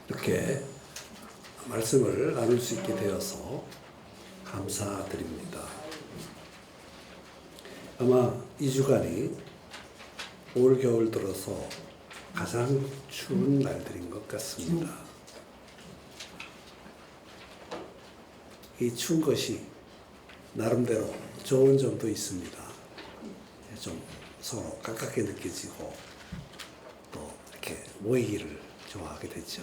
이렇게 말씀을 나눌 수 있게 되어서 감사드립니다. 아마 이 주간이 올 겨울 들어서 가장 추운 날들인 것 같습니다. 이 추운 것이 나름대로 좋은 점도 있습니다. 좀 서로 가깝게 느껴지고 또 이렇게 모이기를 좋아하게 되죠.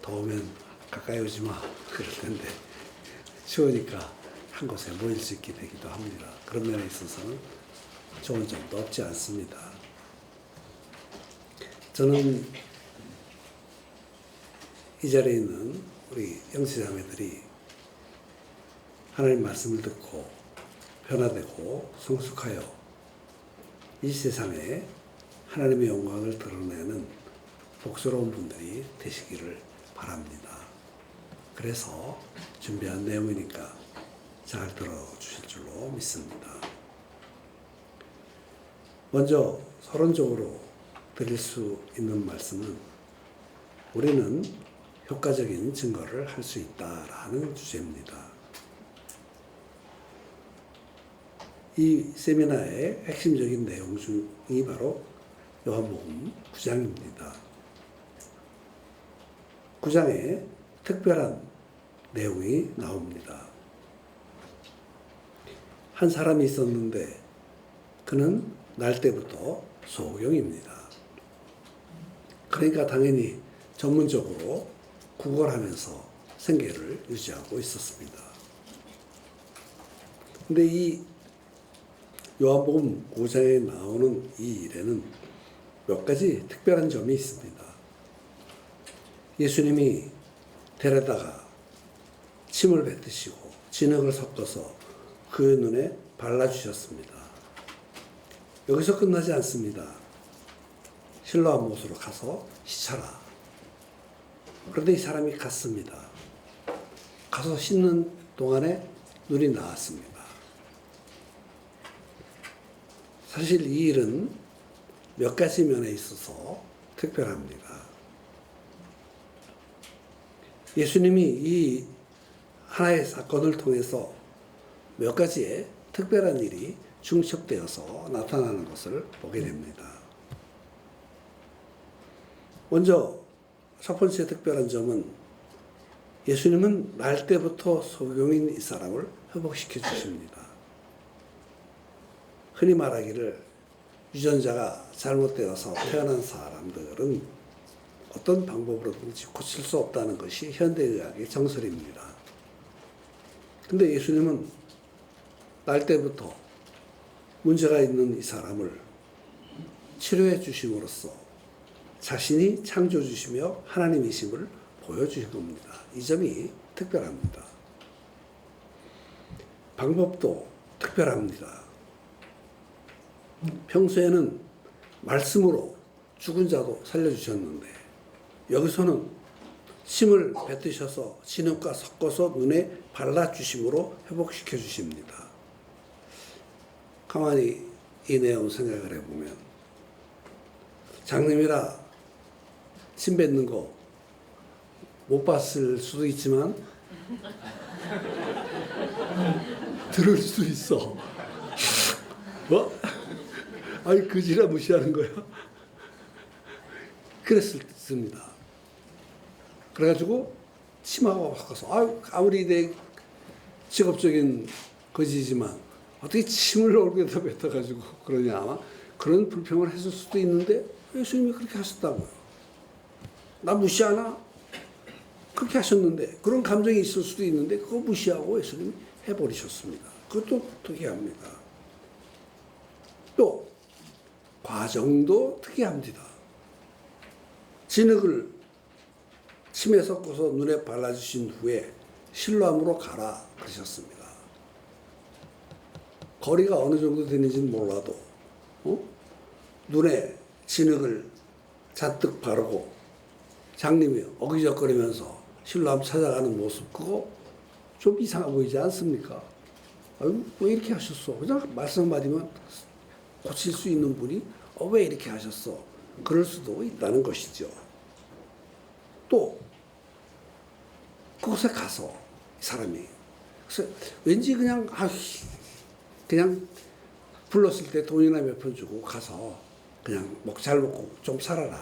더우면 가까이 오지 마 그럴 텐데 추우니까 한 곳에 모일 수 있게 되기도 합니다. 그런 면에 있어서는 좋은 점도 없지 않습니다. 저는 이 자리에 있는 우리 형제자매들이 하나님 말씀을 듣고 변화되고 성숙하여 이 세상에 하나님의 영광을 드러내는 복스러운 분들이 되시기를 바랍니다. 그래서 준비한 내용이니까 잘 들어주실 줄로 믿습니다. 먼저 서론적으로 드릴 수 있는 말씀은 우리는 효과적인 증거를 할 수 있다라는 주제입니다. 이 세미나의 핵심적인 내용 중이 바로 요한복음 9장입니다. 9장에 특별한 내용이 나옵니다. 한 사람이 있었는데 그는 날 때부터 소경입니다. 그러니까 당연히 전문적으로 구걸하면서 생계를 유지하고 있었습니다. 근데 이 요한복음 9장에 나오는 이 일에는 몇 가지 특별한 점이 있습니다. 예수님이 데려다가 침을 뱉으시고 진흙을 섞어서 그의 눈에 발라주셨습니다. 여기서 끝나지 않습니다. 실로암 못으로 가서 씻어라. 그런데 이 사람이 갔습니다. 가서 씻는 동안에 눈이 나았습니다. 사실 이 일은 몇 가지 면에 있어서 특별합니다. 예수님이 이 하나의 사건을 통해서 몇 가지의 특별한 일이 중첩되어서 나타나는 것을 보게 됩니다. 먼저 첫 번째 특별한 점은 예수님은 날 때부터 소경인 이 사람을 회복시켜 주십니다. 흔히 말하기를 유전자가 잘못되어서 태어난 사람들은 어떤 방법으로든지 고칠 수 없다는 것이 현대의학의 정설입니다. 근데 예수님은 날 때부터 문제가 있는 이 사람을 치료해 주심으로써 자신이 창조주시며 하나님이심을 보여주신 겁니다. 이 점이 특별합니다. 방법도 특별합니다. 평소에는 말씀으로 죽은 자도 살려주셨는데 여기서는 침을 뱉으셔서 진흙과 섞어서 눈에 발라주심으로 회복시켜 주십니다. 가만히 이 내용 생각을 해보면 장님이라 침 뱉는 거 못 봤을 수도 있지만 들을 수 있어. 뭐? 아니 그지라 무시하는 거야. 그랬습니다. 그래가지고 침하고 바꿔서 아무리 내 직업적인 거지지만 어떻게 침을 얼굴에다 뱉어가지고 그러냐 아마 그런 불평을 했을 수도 있는데 예수님이 그렇게 하셨다고요. 나 무시하나? 그렇게 하셨는데 그런 감정이 있을 수도 있는데 그거 무시하고 예수님이 해버리셨습니다. 그것도 특이합니다. 또 과정도 특이합니다. 진흙을 침에 섞어서 눈에 발라주신 후에 실로암으로 가라 그러셨습니다. 거리가 어느 정도 되는지는 몰라도 눈에 진흙을 잔뜩 바르고 장님이 어기적거리면서 실로암 찾아가는 모습 그거 좀 이상해 보이지 않습니까? 아유, 왜 이렇게 하셨어? 그냥 말씀 한마디만 고칠 수 있는 분이 왜 이렇게 하셨어? 그럴 수도 있다는 것이죠. 또 그곳에 가서 이 사람이 그래서 왠지 그냥 그냥 불렀을 때 돈이나 몇 푼 주고 가서 그냥 잘 먹고 좀 살아라.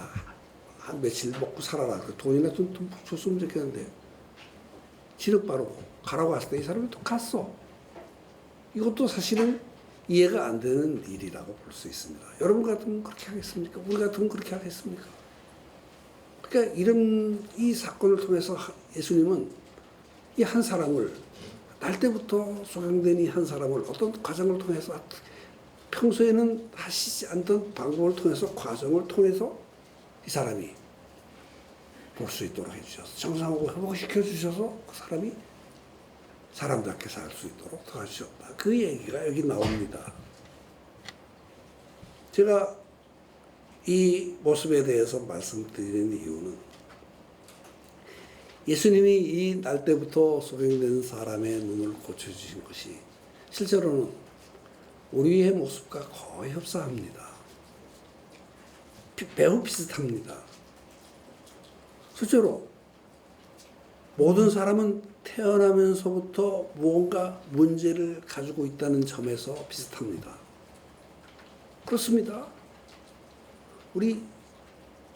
한 며칠 먹고 살아라. 그 돈이나 좀 줬으면 좋겠는데 진흙 바르고 가라고 했을 때 이 사람이 또 갔어. 이것도 사실은 이해가 안 되는 일이라고 볼 수 있습니다. 여러분 같으면 그렇게 하겠습니까? 우리 같으면 그렇게 하겠습니까? 그러니까 이런 이 사건을 통해서 예수님은 이 한 사람을 날 때부터 소경된 이 한 사람을 어떤 과정을 통해서 평소에는 하시지 않던 방법을 통해서 과정을 통해서 이 사람이 볼 수 있도록 해주셔서 정상하고 회복시켜 주셔서 그 사람이 사람답게 살 수 있도록 도와주셨다. 그 얘기가 여기 나옵니다. 제가 이 모습에 대해서 말씀드리는 이유는 예수님이 이 날 때부터 소경된 사람의 눈을 고쳐주신 것이 실제로는 우리의 모습과 거의 흡사합니다. 매우 비슷합니다. 실제로 모든 사람은 태어나면서부터 무언가 문제를 가지고 있다는 점에서 비슷합니다. 그렇습니다. 우리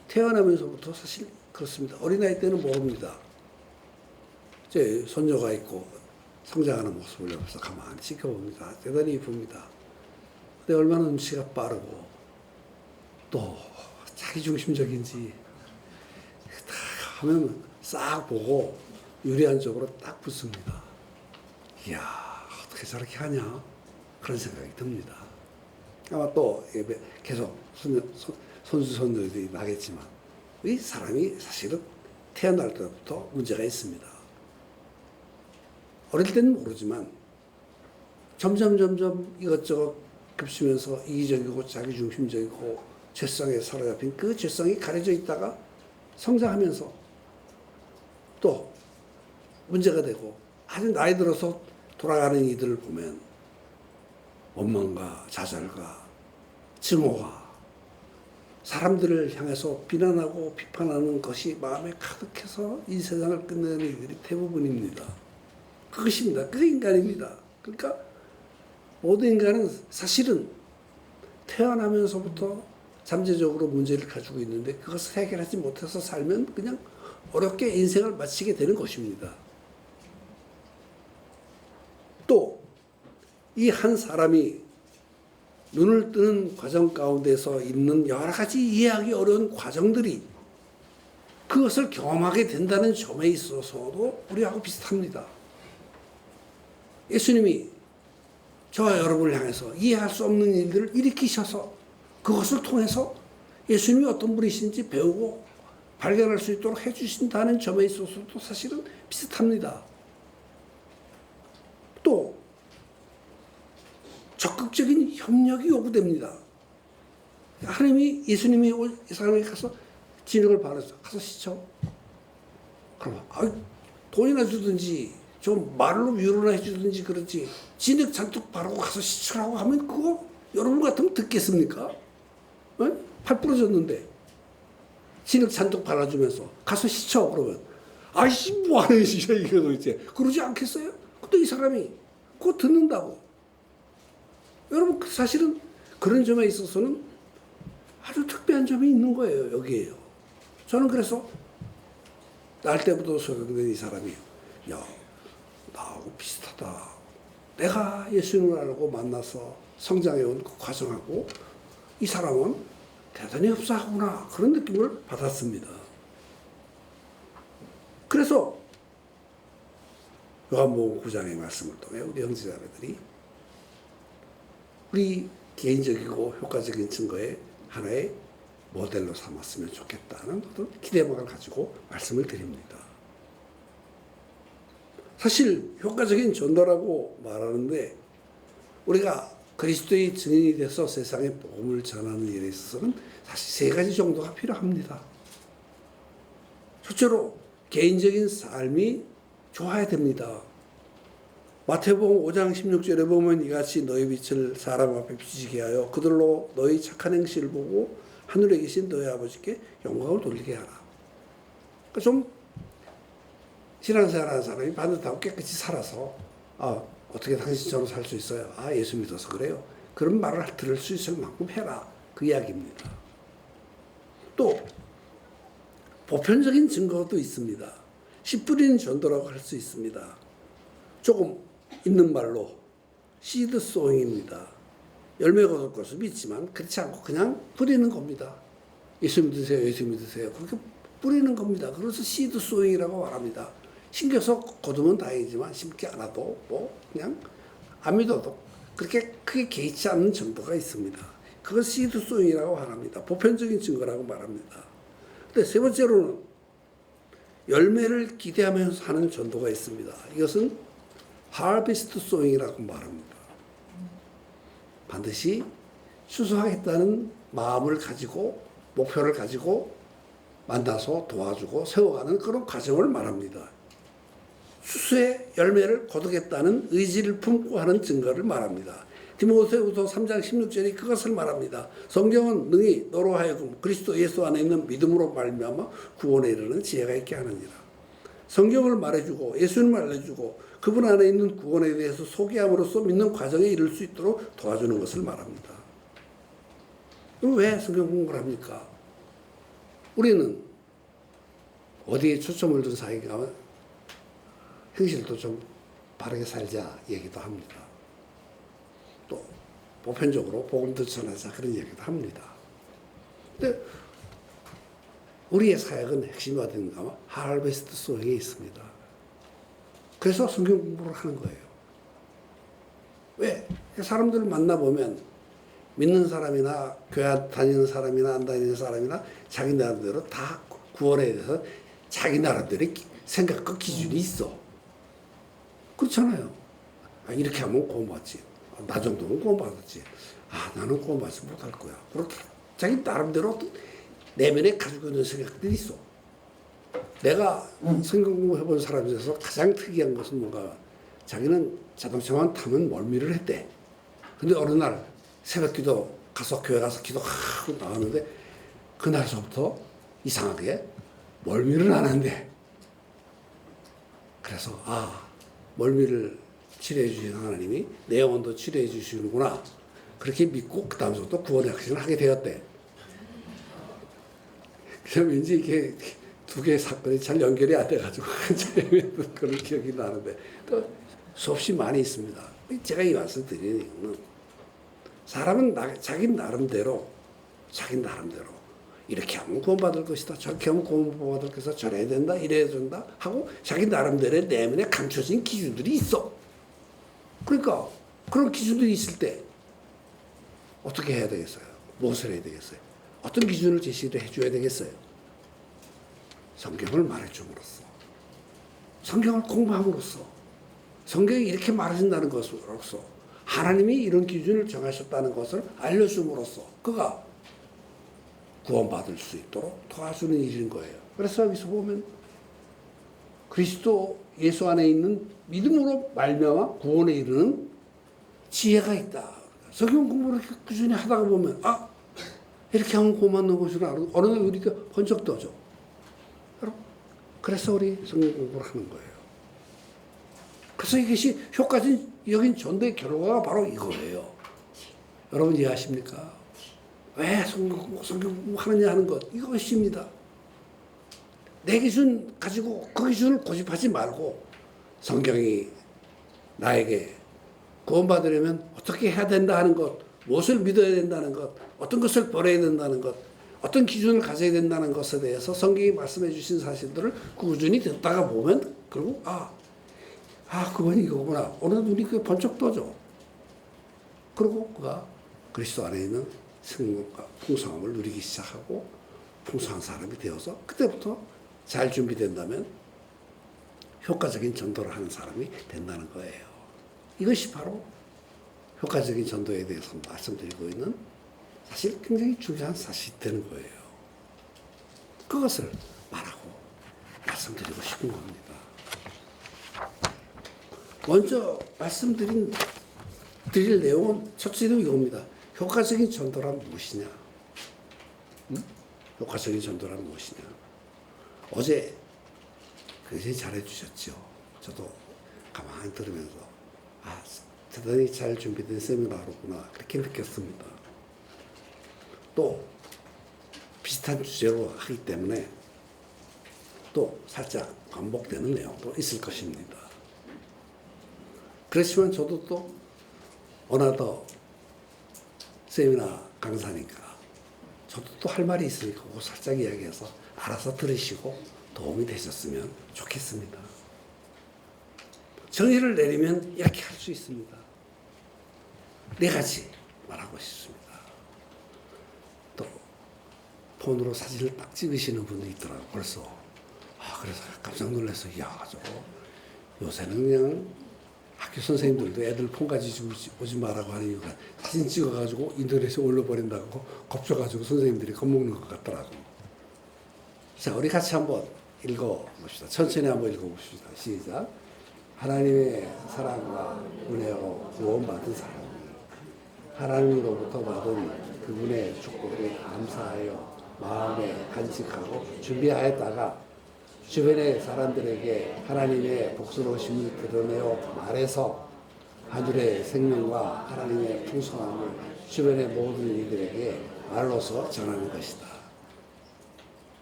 태어나면서부터 사실 그렇습니다. 어린아이 때는 모릅니다. 제 손녀가 있고 성장하는 모습을 옆에서 가만히 지켜봅니다. 대단히 이쁩니다. 근데 얼마나 눈치가 빠르고 또 자기중심적인지 딱 하면 싹 보고 유리한 쪽으로 딱 붙습니다. 이야, 어떻게 저렇게 하냐? 그런 생각이 듭니다. 아마 또 계속 손주, 손녀들이 나겠지만 이 사람이 사실은 태어날 때부터 문제가 있습니다. 어릴 때는 모르지만 점점 이것저것 겹치면서 이기적이고 자기중심적이고 죄성에 사로잡힌 그 죄성이 가려져 있다가 성장하면서 또 문제가 되고 아주 나이 들어서 돌아가는 이들을 보면 원망과 좌절과 증오가 사람들을 향해서 비난하고 비판하는 것이 마음에 가득해서 이 세상을 끝내는 이들이 대부분입니다. 그것입니다. 그 인간입니다. 그러니까 모든 인간은 사실은 태어나면서부터 잠재적으로 문제를 가지고 있는데 그것을 해결하지 못해서 살면 그냥 어렵게 인생을 마치게 되는 것입니다. 또 이 한 사람이 눈을 뜨는 과정 가운데서 있는 여러 가지 이해하기 어려운 과정들이 그것을 경험하게 된다는 점에 있어서도 우리하고 비슷합니다. 예수님이 저와 여러분을 향해서 이해할 수 없는 일들을 일으키셔서 그것을 통해서 예수님이 어떤 분이신지 배우고 발견할 수 있도록 해주신다는 점에 있어서도 사실은 비슷합니다. 또 적극적인 협력이 요구됩니다. 하나님이 예수님이 이 사람에게 가서 진흙을 바르죠. 가서 씻어. 그러면 돈이나 주든지 좀 말로 위로나 해주든지 그렇지 진흙 잔뜩 바르고 가서 씻으라고 하면 그거 여러분 같으면 듣겠습니까? 팔 부러졌는데 진흙 잔뜩 발라주면서 가서 씻어 그러면 아이씨 뭐하는 짓이야 이게 도대체 그러지 않겠어요? 근데 이 사람이 그거 듣는다고. 여러분 사실은 그런 점에 있어서는 아주 특별한 점이 있는 거예요. 여기에요. 저는 그래서 날 때부터 소경된 이 사람이 야 나하고 비슷하다. 내가 예수님을 알고 만나서 성장해온 그 과정하고 이 사람은 대단히 흡사하구나 그런 느낌을 받았습니다. 그래서 요한복음 9장의 말씀을 통해 우리 형제자매들이 우리 개인적이고 효과적인 증거의 하나의 모델로 삼았으면 좋겠다는 어떤 기대망을 가지고 말씀을 드립니다. 사실 효과적인 전도라고 말하는데 우리가 그리스도의 증인이 돼서 세상에 복음을 전하는 일에 있어서는 사실 3가지 정도가 필요합니다. 첫째로 개인적인 삶이 좋아야 됩니다. 마태복음 5장 16절에 보면 이같이 너희 빛을 사람 앞에 비치게 하여 그들로 너희 착한 행실을 보고 하늘에 계신 너희 아버지께 영광을 돌리게 하라. 그러니까 좀 신앙생활하는 사람이 반듯하고 깨끗이 살아서 어떻게 당신처럼 살 수 있어요? 예수 믿어서 그래요. 그런 말을 들을 수 있을 만큼 해라. 그 이야기입니다. 또 보편적인 증거도 있습니다. 씨 뿌리는 전도라고 할 수 있습니다. 조금 있는 말로 시드 소잉입니다. 열매가 얻을 것을 믿지만 그렇지 않고 그냥 뿌리는 겁니다. 예수 믿으세요. 예수 믿으세요. 그렇게 뿌리는 겁니다. 그래서 시드 소잉이라고 말합니다. 심겨서 거두면 다행이지만 심지 않아도 그냥 안 믿어도 그렇게 크게 개의치 않는 정도가 있습니다. 그걸 시드 소잉이라고 말합니다. 보편적인 증거라고 말합니다. 근데 세 번째로는 열매를 기대하면서 하는 전도가 있습니다. 이것은 하비스트 소잉이라고 말합니다. 반드시 추수하겠다는 마음을 가지고 목표를 가지고 만나서 도와주고 세워가는 그런 과정을 말합니다. 추수의 열매를 거두겠다는 의지를 품고 하는 증거를 말합니다. 디모데후서 3장 16절이 그것을 말합니다. 성경은 능히 너로 하여금 그리스도 예수 안에 있는 믿음으로 말미암아 구원에 이르는 지혜가 있게 하느니라. 성경을 말해주고 예수님을 알려주고 그분 안에 있는 구원에 대해서 소개함으로써 믿는 과정에 이를 수 있도록 도와주는 것을 말합니다. 왜 성경 공부를 합니까? 우리는 어디에 초점을 둔 사이가 하면 현실도 좀 바르게 살자 얘기도 합니다. 또 보편적으로 복음도 전하자 그런 얘기도 합니다. 근데 우리의 사역은 핵심이 어딘가 하면 하베스트 소잉에 있습니다. 그래서 성경 공부를 하는 거예요. 왜? 사람들을 만나보면 믿는 사람이나 교회 다니는 사람이나 안 다니는 사람이나 자기 나름대로 다 구원에 대해서 자기 나름대로의 생각과 기준이 있어. 그렇잖아요. 이렇게 하면 구원받지. 나 정도는 구원받았지. 나는 구원받지 못할 거야. 그렇게 자기 나름대로 내면에 가지고 있는 생각들이 있어. 내가 성경 공부해본 사람 중에서 가장 특이한 것은 뭔가 자기는 자동차만 타면 멀미를 했대. 근데 어느 날 새벽기도 가서 교회 가서 기도하고 나왔는데 그날서부터 이상하게 멀미를 안 한대. 그래서 멀미를 치료해 주시는 하나님이 내 영혼도 치료해 주시는구나. 그렇게 믿고 그 다음부터 구원의 확신을 하게 되었대. 그럼 왠지 이게 두 개의 사건이 잘 연결이 안 돼가지고 그런 기억이 나는데 또 수없이 많이 있습니다. 제가 이 말씀 드리는 이유는 사람은 자기 나름대로 이렇게 하면 구원받을 것이다. 저렇게 하면 구원받을 것이다. 저래야 된다. 이래야 된다. 하고 자기 나름대로의 내면에 감춰진 기준들이 있어. 그러니까 그런 기준들이 있을 때 어떻게 해야 되겠어요? 무엇을 해야 되겠어요? 어떤 기준을 제시를 해줘야 되겠어요? 성경을 말해줌으로써, 성경을 공부함으로써, 성경이 이렇게 말해준다는 것으로서, 하나님이 이런 기준을 정하셨다는 것을 알려줌으로써 그가 구원받을 수 있도록 도와주는 일인 거예요. 그래서 여기서 보면 그리스도 예수 안에 있는 믿음으로 말미암아 구원에 이르는 지혜가 있다. 성경 공부를 이렇게 꾸준히 하다가 보면 이렇게 하면 구원받는 것을 알고 어느 날 우리가 번쩍 떠져. 그래서 우리 성경 공부를 하는 거예요. 그래서 이것이 효과적인 전도의 결과가 바로 이거예요. 여러분 이해하십니까? 왜 성경 공부하느냐 하는 것 이것입니다. 내 기준 가지고 그 기준을 고집하지 말고 성경이 나에게 구원받으려면 어떻게 해야 된다 하는 것, 무엇을 믿어야 된다는 것, 어떤 것을 버려야 된다는 것, 어떤 기준을 가져야 된다는 것에 대해서 성경이 말씀해 주신 사실들을 꾸준히 듣다가 보면 결국 그건 이거구나. 어느 눈이 그 번쩍 떠져. 그리고 그가 그리스도 안에 있는 생명과 풍성함을 누리기 시작하고 풍성한 사람이 되어서 그때부터 잘 준비된다면 효과적인 전도를 하는 사람이 된다는 거예요. 이것이 바로 효과적인 전도에 대해서 말씀드리고 있는 사실 굉장히 중요한 사실이 되는 거예요. 그것을 말하고 말씀드리고 싶은 겁니다. 먼저 드릴 내용은 첫째로 이겁니다. 효과적인 전도란 무엇이냐? 효과적인 전도란 무엇이냐? 어제 굉장히 잘해주셨죠. 저도 가만히 들으면서 대단히 잘 준비된 세미나로구나 그렇게 느꼈습니다. 또 비슷한 주제로 하기 때문에 또 살짝 반복되는 내용도 있을 것입니다. 그렇지만 저도 또 어나더 세미나 강사니까 저도 또 할 말이 있으니까 그거 살짝 이야기해서 알아서 들으시고 도움이 되셨으면 좋겠습니다. 정의를 내리면 이렇게 할 수 있습니다. 네 가지 말하고 싶습니다. 또 폰으로 사진을 딱 찍으시는 분이 있더라고요. 벌써. 그래서 깜짝 놀라서 저거 요새는 그냥 학교 선생님들도 애들 폰 가지고 오지 마라고 하는 이유가 사진 찍어가지고 인터넷에 올려버린다고 겁줘가지고 선생님들이 겁먹는 것 같더라고. 자, 우리 같이 한번 읽어봅시다. 천천히 한번 읽어봅시다. 시작. 하나님의 사랑과 은혜로 구원받은 사람이 하나님으로부터 받은 그분의 축복에 감사하여 마음에 간직하고 준비하였다가 주변의 사람들에게 하나님의 복스러우심을 드러내어 말해서 하늘의 생명과 하나님의 풍성함을 주변의 모든 이들에게 말로서 전하는 것이다.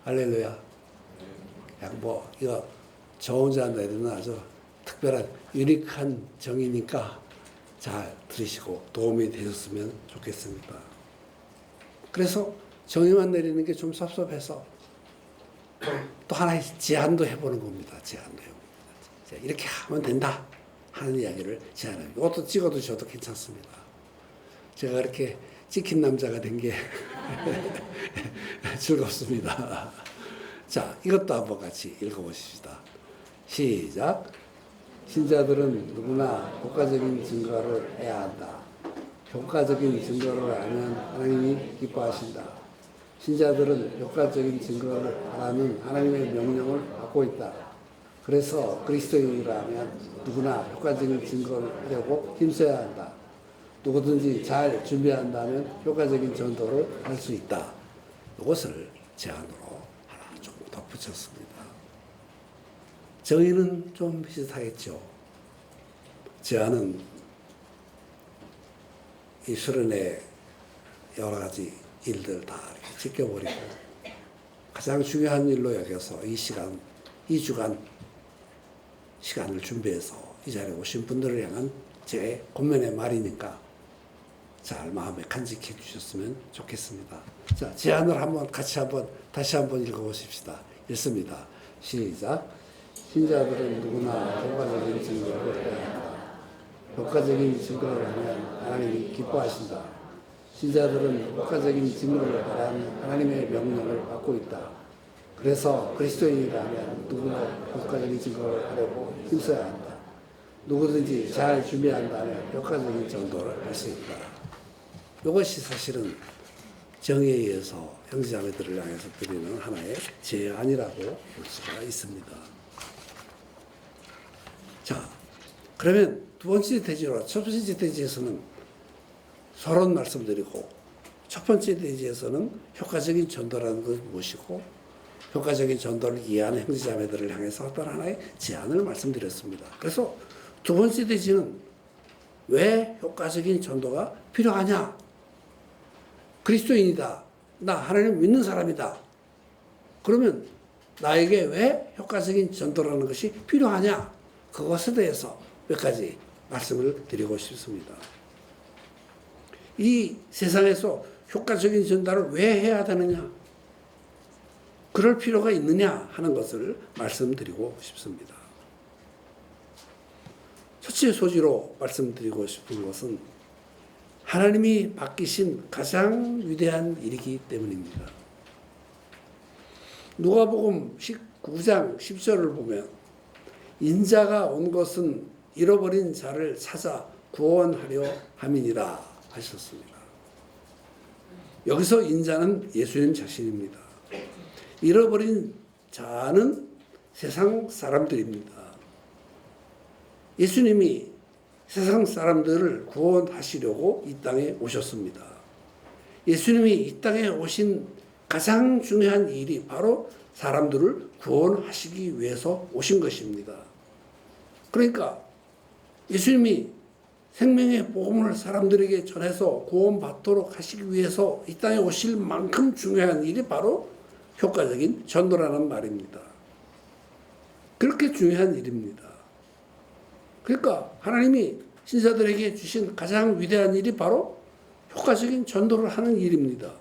할렐루야. 이거 저 혼자 한다 해도 아주 특별한 유니크한 정의니까 잘 들으시고 도움이 되셨으면 좋겠습니다. 그래서 정의만 내리는 게 좀 섭섭해서 또 하나의 제안도 해보는 겁니다. 제안도 해봅니다. 이렇게 하면 된다 하는 이야기를 제안합니다. 이것도 찍어두셔도 괜찮습니다. 제가 이렇게 찍힌 남자가 된 게 즐겁습니다. 자, 이것도 한번 같이 읽어보십시다. 시작. 신자들은 누구나 효과적인 증거를 해야 한다. 효과적인 증거를 하면 하나님이 기뻐하신다. 신자들은 효과적인 증거를 하라는 하나님의 명령을 받고 있다. 그래서 그리스도인이라면 누구나 효과적인 증거를 하려고 힘써야 한다. 누구든지 잘 준비한다면 효과적인 전도를 할 수 있다. 이것을 제안으로 하나 좀 덧붙였습니다. 정의는 좀 비슷하겠죠. 제안은 이 수련의 여러 가지 일들 다 이렇게 지켜버리고 가장 중요한 일로 여겨서 이 주간 시간을 준비해서 이 자리에 오신 분들을 향한 제 권면의 말이니까 잘 마음에 간직해 주셨으면 좋겠습니다. 자, 제안을 다시 한번 읽어보십시다. 읽습니다. 시작. 신자들은 누구나 효과적인 증거를 해야 한다. 효과적인 증거를 하면 하나님이 기뻐하신다. 신자들은 효과적인 증거를 하라는 하나님의 명령을 받고 있다. 그래서 그리스도인이라면 누구나 효과적인 증거를 하려고 힘써야 한다. 누구든지 잘 준비한다면 효과적인 전도를 할 수 있다. 이것이 사실은 정의에 의해서 형제자매들을 향해서 드리는 하나의 제안이라고 볼 수가 있습니다. 자, 그러면 두 번째 대지로, 첫 번째 대지에서는 서론 말씀드리고, 첫 번째 대지에서는 효과적인 전도라는 것이 무엇이고, 효과적인 전도를 이해하는 형제자매들을 향해서 어떤 하나의 제안을 말씀드렸습니다. 그래서 두 번째 대지는 왜 효과적인 전도가 필요하냐? 그리스도인이다. 나 하나님 믿는 사람이다. 그러면 나에게 왜 효과적인 전도라는 것이 필요하냐? 그것에 대해서 몇 가지 말씀을 드리고 싶습니다. 이 세상에서 효과적인 전도를 왜 해야 되느냐? 그럴 필요가 있느냐 하는 것을 말씀드리고 싶습니다. 첫째 소지로 말씀드리고 싶은 것은 하나님이 맡기신 가장 위대한 일이기 때문입니다. 누가복음 19장 10절을 보면 인자가 온 것은 잃어버린 자를 찾아 구원하려 함이니라 하셨습니다. 여기서 인자는 예수님 자신입니다. 잃어버린 자는 세상 사람들입니다. 예수님이 세상 사람들을 구원하시려고 이 땅에 오셨습니다. 예수님이 이 땅에 오신 가장 중요한 일이 바로 사람들을 구원하시기 위해서 오신 것입니다. 그러니까 예수님이 생명의 복음을 사람들에게 전해서 구원받도록 하시기 위해서 이 땅에 오실 만큼 중요한 일이 바로 효과적인 전도라는 말입니다. 그렇게 중요한 일입니다. 그러니까 하나님이 신사들에게 주신 가장 위대한 일이 바로 효과적인 전도를 하는 일입니다.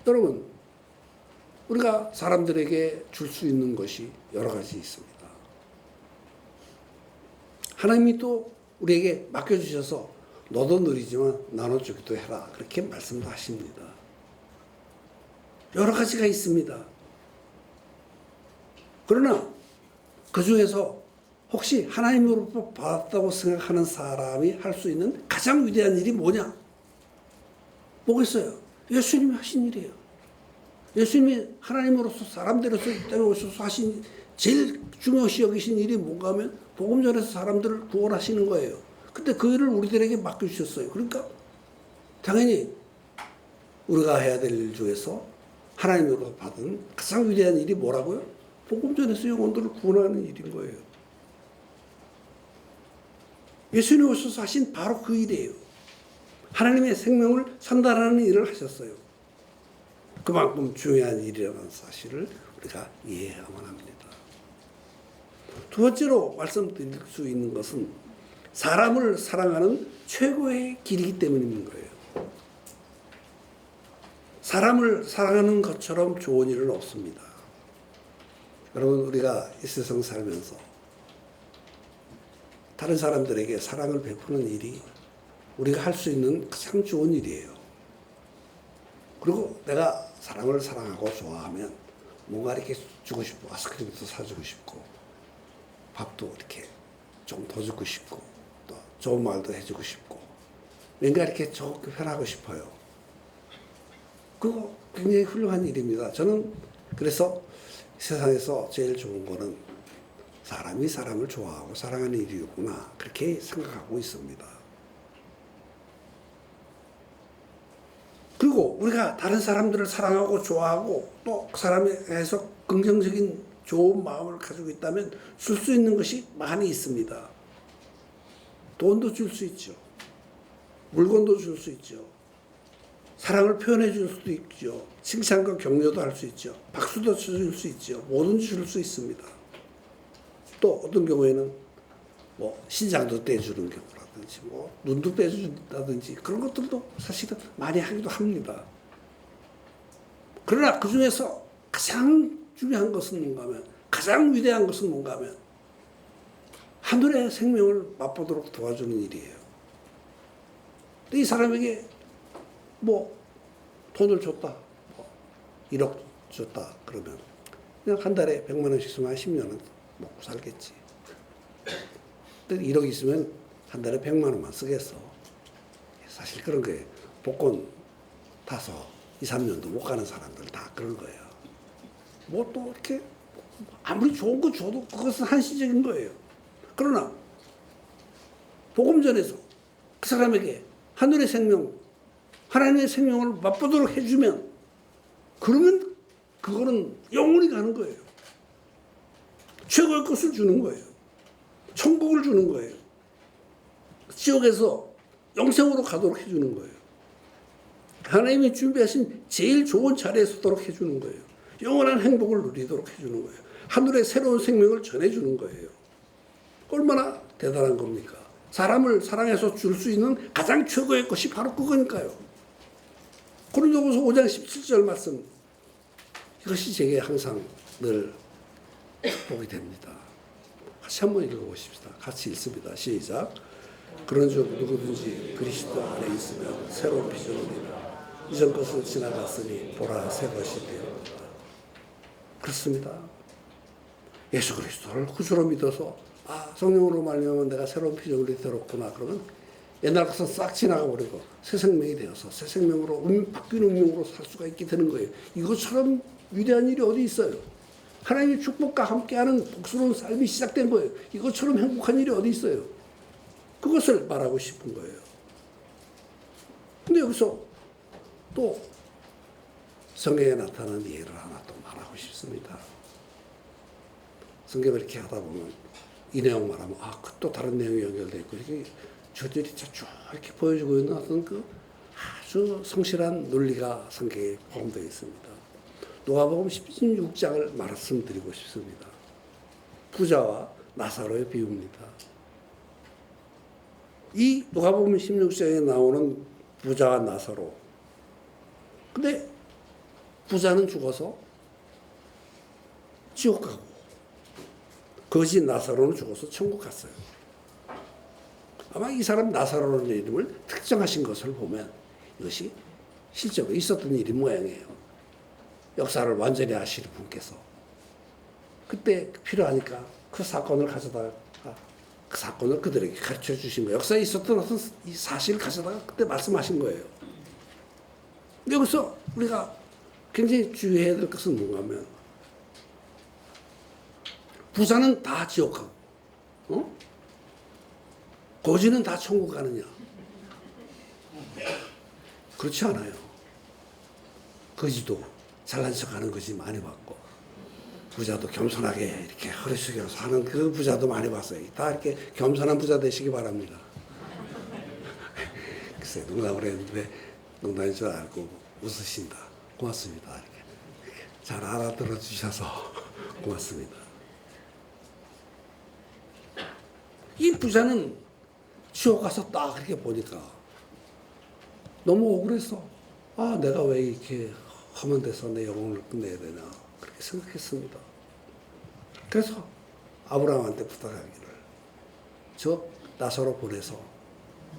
여러분, 우리가 사람들에게 줄 수 있는 것이 여러 가지 있습니다. 하나님이 또 우리에게 맡겨주셔서 너도 누리지만 나눠주기도 해라. 그렇게 말씀도 하십니다. 여러 가지가 있습니다. 그러나 그 중에서 혹시 하나님으로부터 받았다고 생각하는 사람이 할 수 있는 가장 위대한 일이 뭐냐? 뭐겠어요? 예수님이 하신 일이에요. 예수님이 하나님으로서 사람들로서 이 땅에 오셔서 하신 제일 중요시 여기신 일이 뭔가 하면 복음 전해서 사람들을 구원하시는 거예요. 근데 그 일을 우리들에게 맡겨주셨어요. 그러니까 당연히 우리가 해야 될 일 중에서 하나님으로부터 받은 가장 위대한 일이 뭐라고요? 복음 전해서 영혼들을 구원하는 일인 거예요. 예수님이 오셔서 하신 바로 그 일이에요. 하나님의 생명을 산다라는 일을 하셨어요. 그만큼 중요한 일이라는 사실을 우리가 이해해야만 합니다. 두 번째로 말씀드릴 수 있는 것은 사람을 사랑하는 최고의 길이기 때문인 거예요. 사람을 사랑하는 것처럼 좋은 일은 없습니다. 여러분, 우리가 이 세상 살면서 다른 사람들에게 사랑을 베푸는 일이 우리가 할 수 있는 가장 좋은 일이에요. 그리고 내가 사람을 사랑하고 좋아하면 뭔가 이렇게 주고 싶고 아이스크림도 사주고 싶고 밥도 이렇게 좀 더 주고 싶고 또 좋은 말도 해주고 싶고 뭔가 이렇게 좋게 편하고 싶어요. 그거 굉장히 훌륭한 일입니다. 저는 그래서 세상에서 제일 좋은 거는 사람이 사람을 좋아하고 사랑하는 일이구나 그렇게 생각하고 있습니다. 그리고 우리가 다른 사람들을 사랑하고 좋아하고 또 그 사람에 대해서 긍정적인 좋은 마음을 가지고 있다면 줄 수 있는 것이 많이 있습니다. 돈도 줄 수 있죠. 물건도 줄 수 있죠. 사랑을 표현해 줄 수도 있죠. 칭찬과 격려도 할 수 있죠. 박수도 줄 수 있죠. 뭐든지 줄 수 있습니다. 또 어떤 경우에는 뭐 신장도 떼주는 경우라든지 뭐 눈도 떼준다든지 그런 것들도 사실은 많이 하기도 합니다. 그러나 그 중에서 가장 중요한 것은 뭔가 하면 가장 위대한 것은 뭔가 하면 하늘의 생명을 맛보도록 도와주는 일이에요. 이 사람에게 뭐 돈을 줬다, 뭐 1억 줬다 그러면 그냥 한 달에 100만 원씩 쓰면 10년은 먹고 살겠지. 근데 1억 있으면 한 달에 100만 원만 쓰겠어. 사실 그런 거예요. 복권 타서 2, 3년도 못 가는 사람들 다 그런 거예요. 뭐 또 이렇게 아무리 좋은 거 줘도 그것은 한시적인 거예요. 그러나 복음 전에서 그 사람에게 하늘의 생명, 하나님의 생명을 맛보도록 해주면 그러면 그거는 영원히 가는 거예요. 최고의 것을 주는 거예요. 천국을 주는 거예요. 지옥에서 영생으로 가도록 해주는 거예요. 하나님이 준비하신 제일 좋은 자리에 서도록 해주는 거예요. 영원한 행복을 누리도록 해주는 거예요. 하늘의 새로운 생명을 전해주는 거예요. 얼마나 대단한 겁니까? 사람을 사랑해서 줄 수 있는 가장 최고의 것이 바로 그거니까요. 고린도후서 5장 17절 말씀, 이것이 제게 항상 늘 복이 됩니다. 같이 한번 읽어보십시다. 같이 읽습니다. 시작. 그런즉 누구든지 그리스도 안에 있으면 새로운 피조물이라 이전 것은 지나갔으니 보라 새 것이 되었다. 그렇습니다. 예수 그리스도를 구주로 믿어서 성령으로 말미암아 내가 새로운 피조물이 되었구나 그러면 옛날 것은 싹 지나가 버리고 새 생명이 되어서 새 생명으로 바뀐 운명으로 살 수가 있게 되는 거예요. 이것처럼 위대한 일이 어디 있어요? 하나님의 축복과 함께하는 복스러운 삶이 시작된 거예요. 이것처럼 행복한 일이 어디 있어요? 그것을 말하고 싶은 거예요. 근데 여기서 또 성경에 나타난 예를 하나 또 말하고 싶습니다. 성경을 이렇게 하다 보면 이 내용 말하면 또 다른 내용이 연결되어 있고 이렇게 저들이 쭉 이렇게 보여주고 있는 어떤 그 아주 성실한 논리가 성경에 포함되어 있습니다. 누가복음 16장을 말씀드리고 싶습니다. 부자와 나사로의 비유입니다. 이 누가복음 16장에 나오는 부자와 나사로. 근데 부자는 죽어서 지옥 가고 거지 나사로는 죽어서 천국 갔어요. 아마 이 사람 나사로라는 이름을 특정하신 것을 보면 이것이 실제로 있었던 일이 모양이에요. 역사를 완전히 아시는 분께서 그때 필요하니까 그 사건을 가져다가 그 사건을 그들에게 가르쳐 주신 거예요. 역사에 있었던 어떤 이 사실을 가져다가 그때 말씀하신 거예요. 여기서 우리가 굉장히 주의해야 될 것은 뭔가 하면 부자는 다 지옥 가고 거지는 다 천국 가느냐? 그렇지 않아요. 거지도 잘난 척하는 거지 많이 봤고 부자도 겸손하게 이렇게 허리 숙여서 하는 그 부자도 많이 봤어요. 다 이렇게 겸손한 부자 되시기 바랍니다. 글쎄 농담을 했는데 농담인 줄 알고 웃으신다. 고맙습니다. 이렇게 잘 알아들어 주셔서 고맙습니다. 이 부자는 지옥 가서 딱 이렇게 보니까 너무 억울했어. 내가 왜 이렇게 험한 데서 내 영혼을 끝내야 되나 그렇게 생각했습니다. 그래서 아브라함한테 부탁하기를 저 나사로 보내서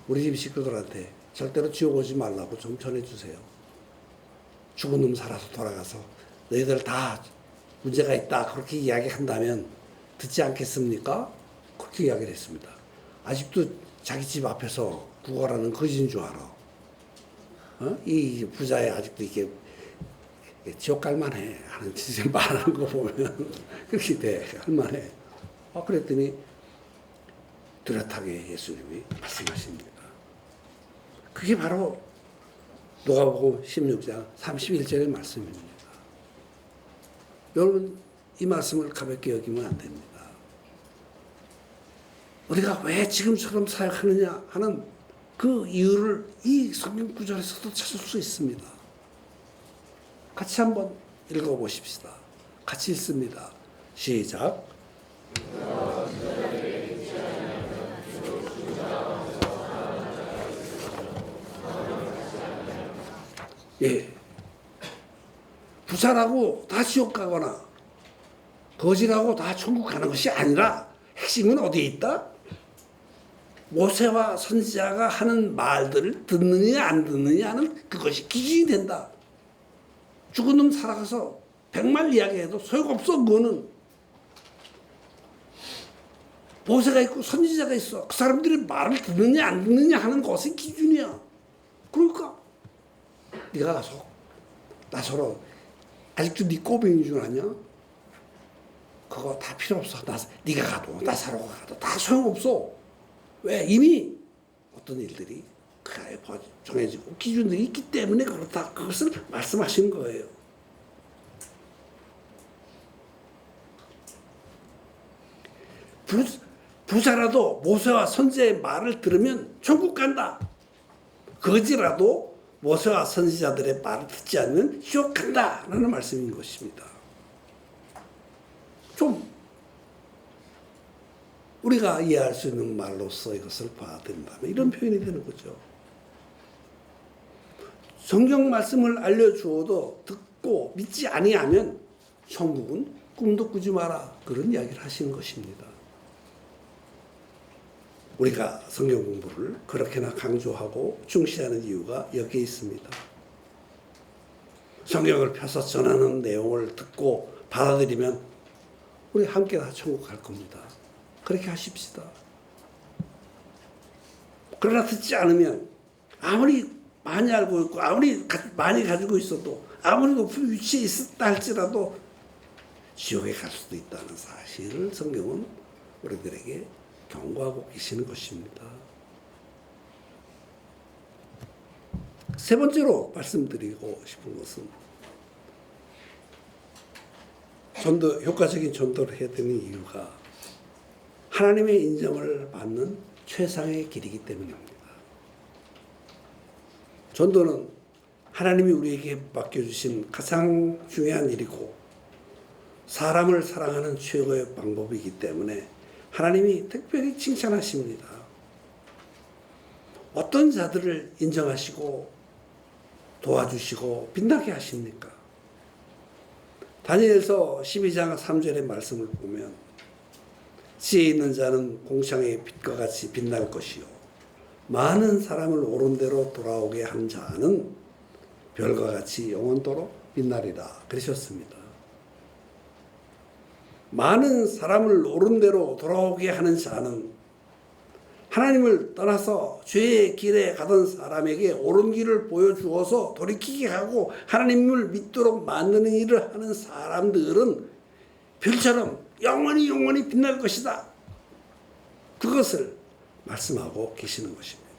우리 집 식구들한테 절대로 지옥 오지 말라고 좀 전해주세요. 죽은 놈 살아서 돌아가서 너희들 다 문제가 있다 그렇게 이야기한다면 듣지 않겠습니까? 그렇게 이야기를 했습니다. 아직도 자기 집 앞에서 구걸하는 거지인 줄 알아. 이 부자에 아직도 이게 지옥 갈만해 하는 짓을 말하는 거 보면 그렇게 돼 할만해. 그랬더니 뚜렷하게 예수님이 말씀하십니다. 그게 바로 누가복음 16장 31절의 말씀입니다. 여러분 이 말씀을 가볍게 여기면 안 됩니다. 우리가 왜 지금처럼 사역하느냐 하는 그 이유를 이 성경 구절에서도 찾을 수 있습니다. 같이 한번 읽어보십시다. 같이 읽습니다. 시작. 예. 부자라고 다 지옥 가거나 거지라고 다 천국 가는 것이 아니라 핵심은 어디에 있다? 모세와 선지자가 하는 말들을 듣느냐 안 듣느냐는 그것이 기준이 된다. 죽은 놈 살아가서 100말 이야기해도 소용없어. 그거는 모세가 있고 선지자가 있어. 그 사람들이 말을 듣느냐 안 듣느냐 하는 것이 기준이야. 그러니까 네가 가서 나서로 아직도 네 꼬뱅인 줄 아냐? 그거 다 필요 없어. 네가 가도 나사로가 가도 다 소용없어. 왜? 이미 어떤 일들이 정해지고 기준들이 있기 때문에 그렇다. 그것을 말씀하시는 거예요. 부자라도 모세와 선지자의 말을 들으면 천국 간다. 거지라도 모세와 선지자들의 말을 듣지 않으면 지옥 간다. 라는 말씀인 것입니다. 좀 우리가 이해할 수 있는 말로서 이것을 봐야 된다면 이런 표현이 되는 거죠. 성경 말씀을 알려주어도 듣고 믿지 아니하면 천국은 꿈도 꾸지 마라. 그런 이야기를 하시는 것입니다. 우리가 성경 공부를 그렇게나 강조하고 중시하는 이유가 여기에 있습니다. 성경을 펴서 전하는 내용을 듣고 받아들이면 우리 함께 다 천국 갈 겁니다. 그렇게 하십시다. 그러나 듣지 않으면 아무리 많이 알고 있고 아무리 많이 가지고 있어도 아무리 높은 위치에 있었다 할지라도 지옥에 갈 수도 있다는 사실을 성경은 우리들에게 경고하고 계시는 것입니다. 세 번째로 말씀드리고 싶은 것은 효과적인 전도를 해야 되는 이유가 하나님의 인정을 받는 최상의 길이기 때문입니다. 전도는 하나님이 우리에게 맡겨주신 가장 중요한 일이고 사람을 사랑하는 최고의 방법이기 때문에 하나님이 특별히 칭찬하십니다. 어떤 자들을 인정하시고 도와주시고 빛나게 하십니까? 다니엘서 12장 3절의 말씀을 보면 지혜 있는 자는 공창의 빛과 같이 빛날 것이요 많은 사람을 옳은 대로 돌아오게 한 자는 별과 같이 영원토록 빛나리라 그러셨습니다. 많은 사람을 옳은 대로 돌아오게 하는 자는 하나님을 떠나서 죄의 길에 가던 사람에게 옳은 길을 보여주어서 돌이키게 하고 하나님을 믿도록 만드는 일을 하는 사람들은 별처럼 영원히 빛날 것이다. 그것을 말씀하고 계시는 것입니다.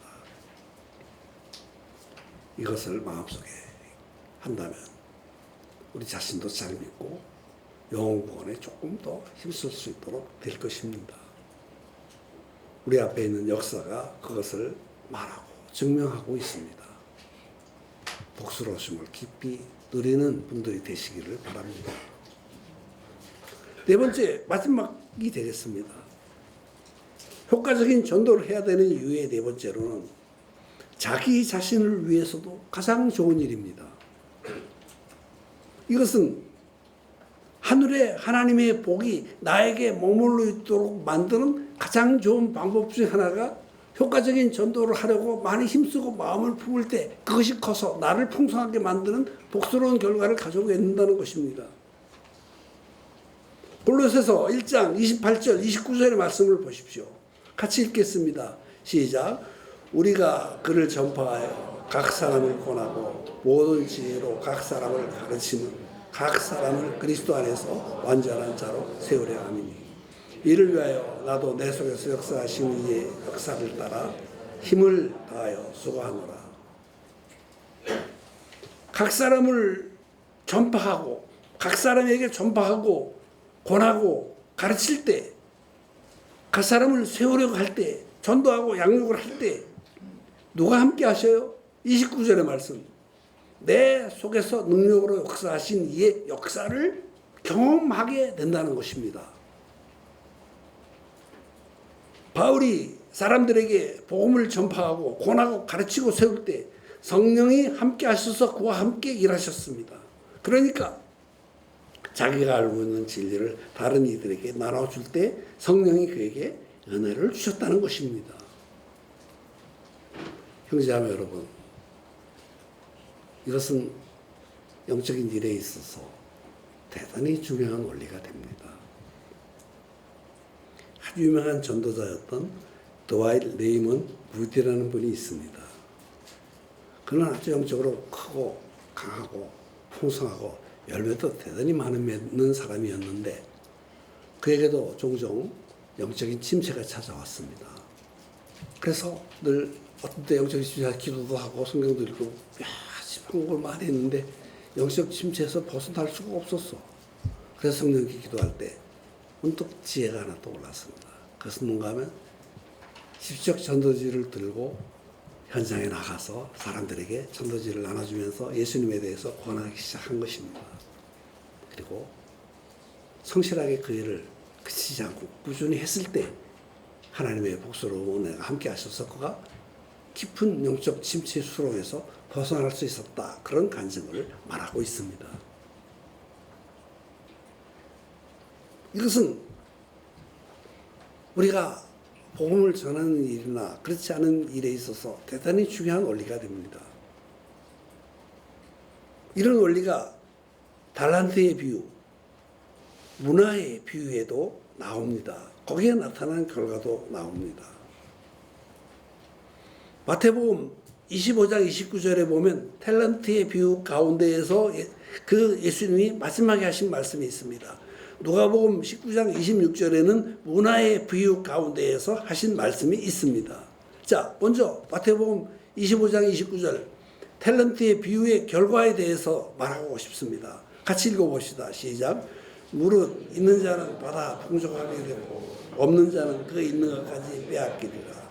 이것을 마음속에 한다면 우리 자신도 잘 믿고 영혼 구원에 조금 더 힘쓸 수 있도록 될 것입니다. 우리 앞에 있는 역사가 그것을 말하고 증명하고 있습니다. 복스러우심을 깊이 누리는 분들이 되시기를 바랍니다. 네 번째, 마지막이 되겠습니다. 효과적인 전도를 해야 되는 이유의 네 번째로는 자기 자신을 위해서도 가장 좋은 일입니다. 이것은 하늘에 하나님의 복이 나에게 머물러 있도록 만드는 가장 좋은 방법 중 하나가 효과적인 전도를 하려고 많이 힘쓰고 마음을 품을 때 그것이 커서 나를 풍성하게 만드는 복스러운 결과를 가져오게 된다는 것입니다. 골로새서 1장 28절 29절의 말씀을 보십시오. 같이 읽겠습니다. 시작. 우리가 그를 전파하여 각 사람을 권하고 모든 지혜로 각 사람을 가르치는 각 사람을 그리스도 안에서 완전한 자로 세우려 함이니 이를 위하여 나도 내 속에서 역사하신 이의 역사를 따라 힘을 다하여 수고하노라. 각 사람을 전파하고 각 사람에게 전파하고 권하고 가르칠 때 각 사람을 세우려고 할 때 전도하고 양육을 할 때 누가 함께 하셔요? 29절의 말씀. 내 속에서 능력으로 역사하신 이의 역사를 경험하게 된다는 것입니다. 바울이 사람들에게 복음을 전파하고 권하고 가르치고 세울 때 성령이 함께 하셔서 그와 함께 일하셨습니다. 그러니까 자기가 알고 있는 진리를 다른 이들에게 나눠줄 때 성령이 그에게 은혜를 주셨다는 것입니다. 형제자매 여러분, 이것은 영적인 일에 있어서 대단히 중요한 원리가 됩니다. 아주 유명한 전도자였던 드와이트 레이먼드 무디라는 분이 있습니다. 그는 아주 영적으로 크고 강하고 풍성하고 열매도 대단히 많은 맺는 사람이었는데 그에게도 종종 영적인 침체가 찾아왔습니다. 그래서 늘 어떤 때 영적인 침체가 기도도 하고 성경도 읽고 방법을 많이 했는데 영적 침체에서 벗어날 수가 없었어. 그래서 성령께 기도할 때 문득 지혜가 하나 떠올랐습니다. 그것은 뭔가 하면 십적 전도지를 들고 현장에 나가서 사람들에게 전도지를 나눠주면서 예수님에 대해서 권하기 시작한 것입니다. 그리고 성실하게 그 일을 그치지 않고 꾸준히 했을 때 하나님의 복스러운 은혜가 함께 하셔서 그가 깊은 영적 침체 수렁에서 벗어날 수 있었다. 그런 간증을 말하고 있습니다. 이것은 우리가 복음을 전하는 일이나 그렇지 않은 일에 있어서 대단히 중요한 원리가 됩니다. 이런 원리가 달란트의 비유, 문화의 비유에도 나옵니다. 거기에 나타난 결과도 나옵니다. 마태복음 25장 29절에 보면 탤런트의 비유 가운데에서 그 예수님이 마지막에 하신 말씀이 있습니다. 누가복음 19장 26절에는 문화의 비유 가운데에서 하신 말씀이 있습니다. 자, 먼저 마태복음 25장 29절 탤런트의 비유의 결과에 대해서 말하고 싶습니다. 같이 읽어봅시다. 시작. 무릇 있는 자는 받아 풍족하게 되고 없는 자는 그 있는 것까지 빼앗기리라.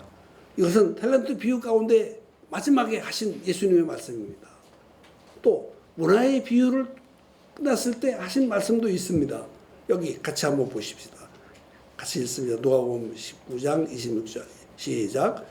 이것은 탤런트 비유 가운데 마지막에 하신 예수님의 말씀입니다. 또 문화의 비유를 끝났을 때 하신 말씀도 있습니다. 여기 같이 한번 보십시다. 같이 읽습니다. 누가복음 19장 26절 시작.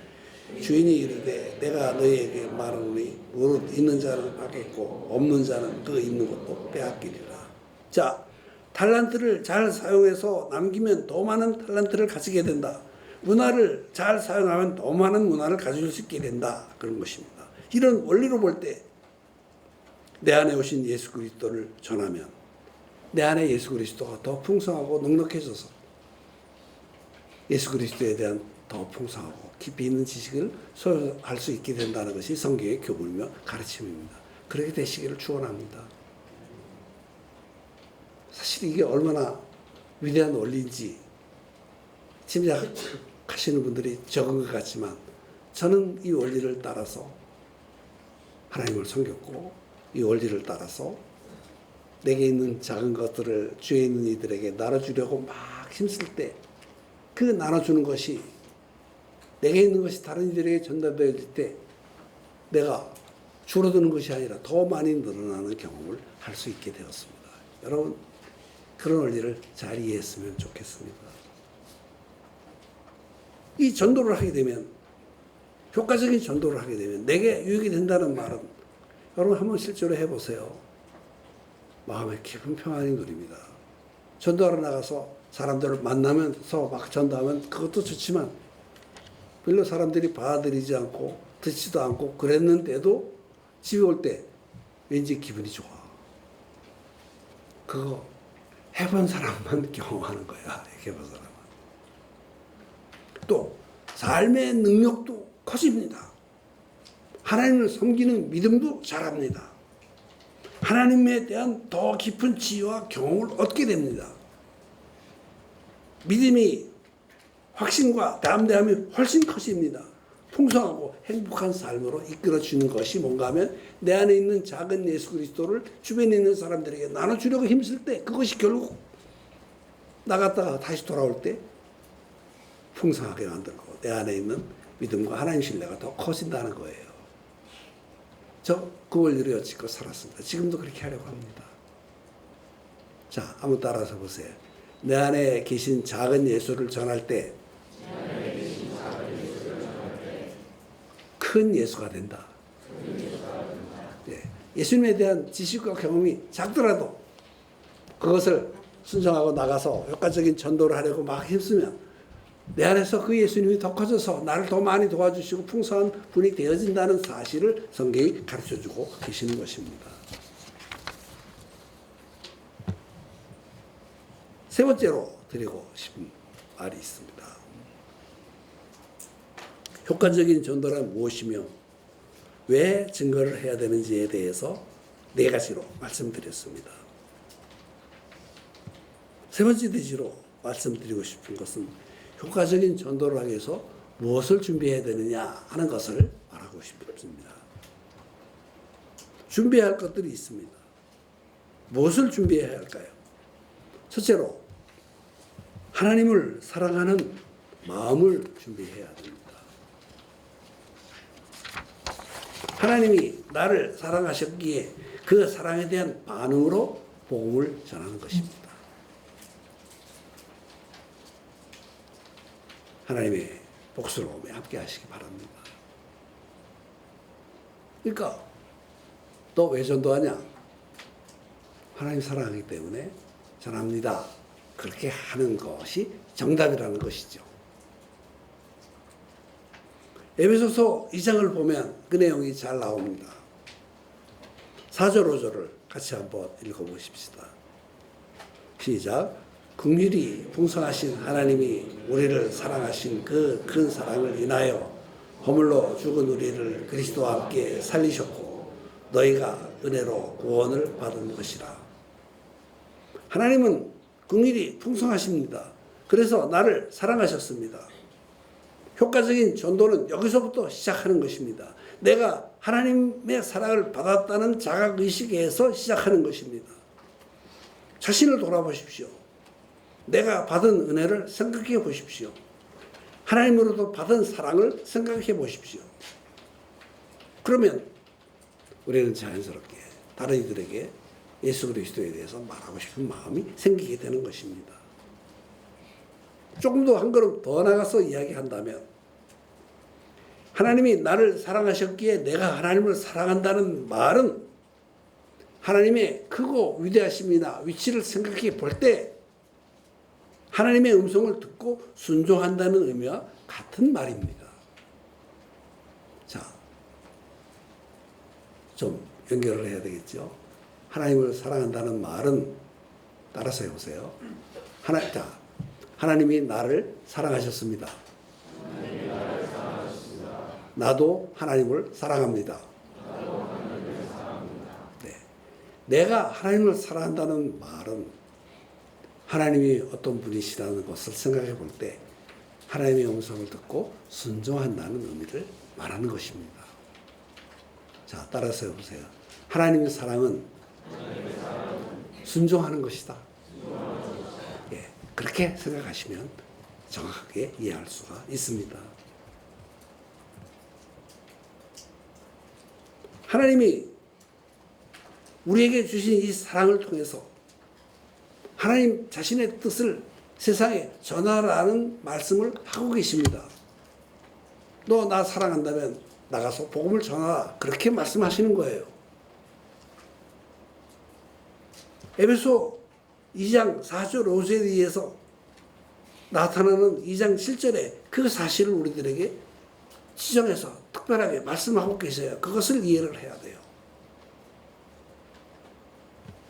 주인이 이르되 내가 너희에게 말하노니 무릇 있는 자는 받겠고 없는 자는 그 있는 것도 빼앗기리라. 자, 달란트를 잘 사용해서 남기면 더 많은 달란트를 가지게 된다. 문화를 잘 사용하면 더 많은 문화를 가질 수 있게 된다. 그런 것입니다. 이런 원리로 볼 때 내 안에 오신 예수 그리스도를 전하면 내 안에 예수 그리스도가 더 풍성하고 넉넉해져서 예수 그리스도에 대한 더 풍성하고 깊이 있는 지식을 소유할 수 있게 된다는 것이 성경의 교훈이며 가르침입니다. 그렇게 되시기를 축원합니다. 사실 이게 얼마나 위대한 원리인지 짐작하시는 분들이 적은 것 같지만 저는 이 원리를 따라서 하나님을 섬겼고 이 원리를 따라서 내게 있는 작은 것들을 주에 있는 이들에게 나눠주려고 막 힘쓸 때 그 나눠주는 것이 내게 있는 것이 다른 이들에게 전달될 때 내가 줄어드는 것이 아니라 더 많이 늘어나는 경험을 할 수 있게 되었습니다. 여러분 그런 원리를 잘 이해했으면 좋겠습니다. 이 전도를 하게 되면 효과적인 전도를 하게 되면 내게 유익이 된다는 말은 여러분 한번 실제로 해보세요. 마음에 깊은 평안이 누립니다. 전도하러 나가서 사람들을 만나면서 막 전도하면 그것도 좋지만 별로 사람들이 받아들이지 않고 듣지도 않고 그랬는데도 집에 올 때 왠지 기분이 좋아. 그거 해본 사람만 경험하는 거야. 해본 사람은. 또 삶의 능력도 커집니다. 하나님을 섬기는 믿음도 자랍니다. 하나님에 대한 더 깊은 지혜와 경험을 얻게 됩니다. 믿음이 확신과 담대함이 훨씬 커집니다. 풍성하고 행복한 삶으로 이끌어주는 것이 뭔가 하면 내 안에 있는 작은 예수 그리스도를 주변에 있는 사람들에게 나눠주려고 힘쓸 때 그것이 결국 나갔다가 다시 돌아올 때 풍성하게 만들고 내 안에 있는 믿음과 하나님 신뢰가 더 커진다는 거예요. 저 그 원리를 여지껏 살았습니다. 지금도 그렇게 하려고 합니다. 자, 한번 따라서 보세요. 내 안에 계신 작은 예수를 전할 때 큰 예수가 된다. 예, 예수님에 대한 지식과 경험이 작더라도 그것을 순종하고 나가서 효과적인 전도를 하려고 막 힘쓰면 내 안에서 그 예수님이 더 커져서 나를 더 많이 도와주시고 풍성한 분이 되어진다는 사실을 성경이 가르쳐주고 계시는 것입니다. 세 번째로 드리고 싶은 말이 있습니다. 효과적인 전도란 무엇이며 왜 증거를 해야 되는지에 대해서 네 가지로 말씀드렸습니다. 세 번째 대지로 말씀드리고 싶은 것은 효과적인 전도를 하기 위해서 무엇을 준비해야 되느냐 하는 것을 말하고 싶습니다. 준비해야 할 것들이 있습니다. 무엇을 준비해야 할까요? 첫째로 하나님을 사랑하는 마음을 준비해야 됩니다. 하나님이 나를 사랑하셨기에 그 사랑에 대한 반응으로 복음을 전하는 것입니다. 하나님의 복스러움에 함께 하시기 바랍니다. 그러니까 너 왜 전도하냐? 하나님 사랑하기 때문에 전합니다. 그렇게 하는 것이 정답이라는 것이죠. 에베소서 2장을 보면 그 내용이 잘 나옵니다. 4절 5절을 같이 한번 읽어보십시다. 시작. 긍휼이 풍성하신 하나님이 우리를 사랑하신 그 큰 사랑을 인하여 허물로 죽은 우리를 그리스도와 함께 살리셨고 너희가 은혜로 구원을 받은 것이라. 하나님은 긍휼이 풍성하십니다. 그래서 나를 사랑하셨습니다. 효과적인 전도는 여기서부터 시작하는 것입니다. 내가 하나님의 사랑을 받았다는 자각의식에서 시작하는 것입니다. 자신을 돌아보십시오. 내가 받은 은혜를 생각해 보십시오. 하나님으로부터 받은 사랑을 생각해 보십시오. 그러면 우리는 자연스럽게 다른 이들에게 예수 그리스도에 대해서 말하고 싶은 마음이 생기게 되는 것입니다. 조금 더 한 걸음 더 나가서 이야기한다면 하나님이 나를 사랑하셨기에 내가 하나님을 사랑한다는 말은 하나님의 크고 위대하심이나 위치를 생각해 볼 때 하나님의 음성을 듣고 순종한다는 의미와 같은 말입니다. 자, 좀 연결을 해야 되겠죠. 하나님을 사랑한다는 말은 따라서 해보세요. 하나님이 나를 사랑하셨습니다. 나도 하나님을 사랑합니다. 네. 내가 하나님을 사랑한다는 말은 하나님이 어떤 분이시라는 것을 생각해 볼 때 하나님의 음성을 듣고 순종한다는 의미를 말하는 것입니다. 자, 따라서 해보세요. 하나님의 사랑은 순종하는 것이다. 예, 그렇게 생각하시면 정확하게 이해할 수가 있습니다. 하나님이 우리에게 주신 이 사랑을 통해서 하나님 자신의 뜻을 세상에 전하라는 말씀을 하고 계십니다. 너 나 사랑한다면 나가서 복음을 전하라. 그렇게 말씀하시는 거예요. 에베소 2장 4절 5절에 의해서 나타나는 2장 7절에 그 사실을 우리들에게 지정해서 특별하게 말씀하고 계세요. 그것을 이해를 해야 돼요.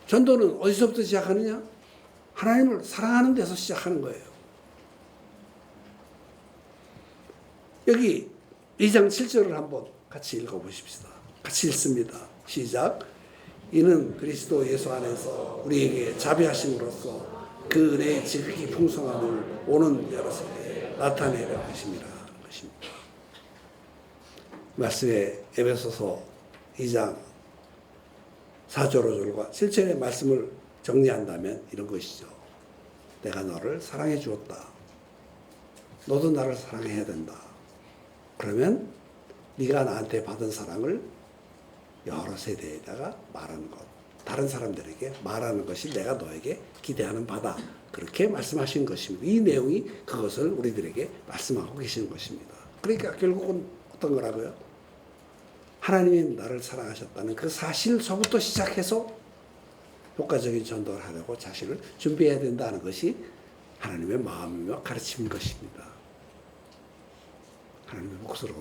전도는 어디서부터 시작하느냐? 하나님을 사랑하는 데서 시작하는 거예요. 여기 2장 7절을 한번 같이 읽어보십시다. 같이 읽습니다. 시작. 이는 그리스도 예수 안에서 우리에게 자비하심으로써 그 은혜의 지극히 풍성함을 오는 여러 세대에 나타내려 하심이라 하는 것입니다. 말씀에 에베소서 2장 4절 5절과 7절의 말씀을 정리한다면 이런 것이죠. 내가 너를 사랑해 주었다. 너도 나를 사랑해야 된다. 그러면 네가 나한테 받은 사랑을 여러 세대에다가 말하는 것, 다른 사람들에게 말하는 것이 내가 너에게 기대하는 바다. 그렇게 말씀하신 것입니다. 이 내용이 그것을 우리들에게 말씀하고 계시는 것입니다. 그러니까 결국은 어떤 거라고요? 하나님이 나를 사랑하셨다는 그 사실서부터 시작해서 효과적인 전도를 하려고 자신을 준비해야 된다는 것이 하나님의 마음이며 가르침인 것입니다. 하나님의 목소리가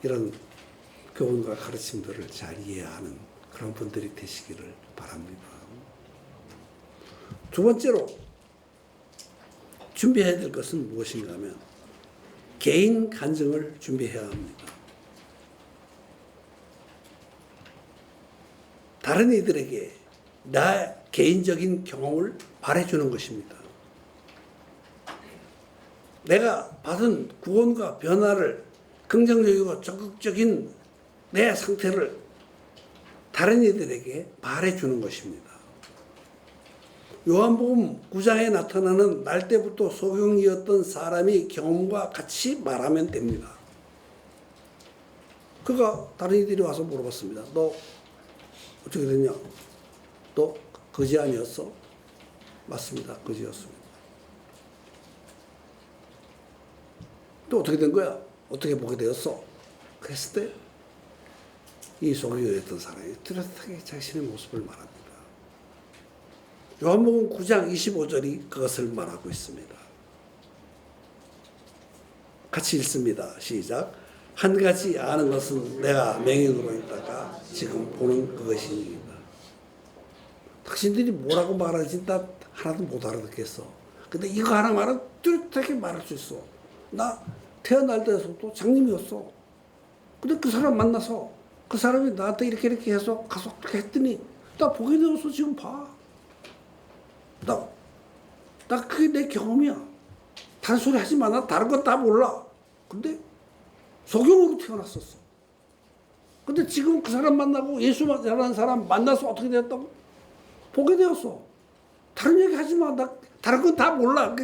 이런 교훈과 가르침들을 잘 이해하는 그런 분들이 되시기를 바랍니다. 두 번째로 준비해야 될 것은 무엇인가 하면 개인 간증을 준비해야 합니다. 다른 이들에게 나 개인적인 경험을 말해주는 것입니다. 내가 받은 구원과 변화를 긍정적이고 적극적인 내 상태를 다른 이들에게 말해주는 것입니다. 요한복음 9장에 나타나는 날 때부터 소경이었던 사람이 경험과 같이 말하면 됩니다. 그가 다른 이들이 와서 물어봤습니다. 너 어떻게 됐냐? 너 거지 아니었어? 맞습니다. 거지였습니다. 또 어떻게 된 거야? 어떻게 보게 되었어? 그랬을 때 이 소경이었던 사람이 뚜렷하게 자신의 모습을 말합니다. 요한복음 9장 25절이 그것을 말하고 있습니다. 같이 읽습니다. 시작. 한 가지 아는 것은 내가 맹인으로 있다가 지금 보는 그것입니다. 당신들이 뭐라고 말하지 나 하나도 못 알아듣겠어. 근데 이거 하나 말은 뚜렷하게 말할 수 있어. 나 태어날 때서도 장님이었어. 근데 그 사람 만나서 그 사람이 나한테 이렇게 해서 가서 그렇게 했더니 나 보게 되었어. 지금 봐. 나 그게 내 경험이야. 다른 소리 하지 마. 나 다른 건 다 몰라. 근데 소경으로 태어났었어. 근데 지금 그 사람 만나고 예수 잘하는 사람 만나서 어떻게 되었다고? 보게 되었어. 다른 얘기 하지 마. 나 다른 건 다 몰라.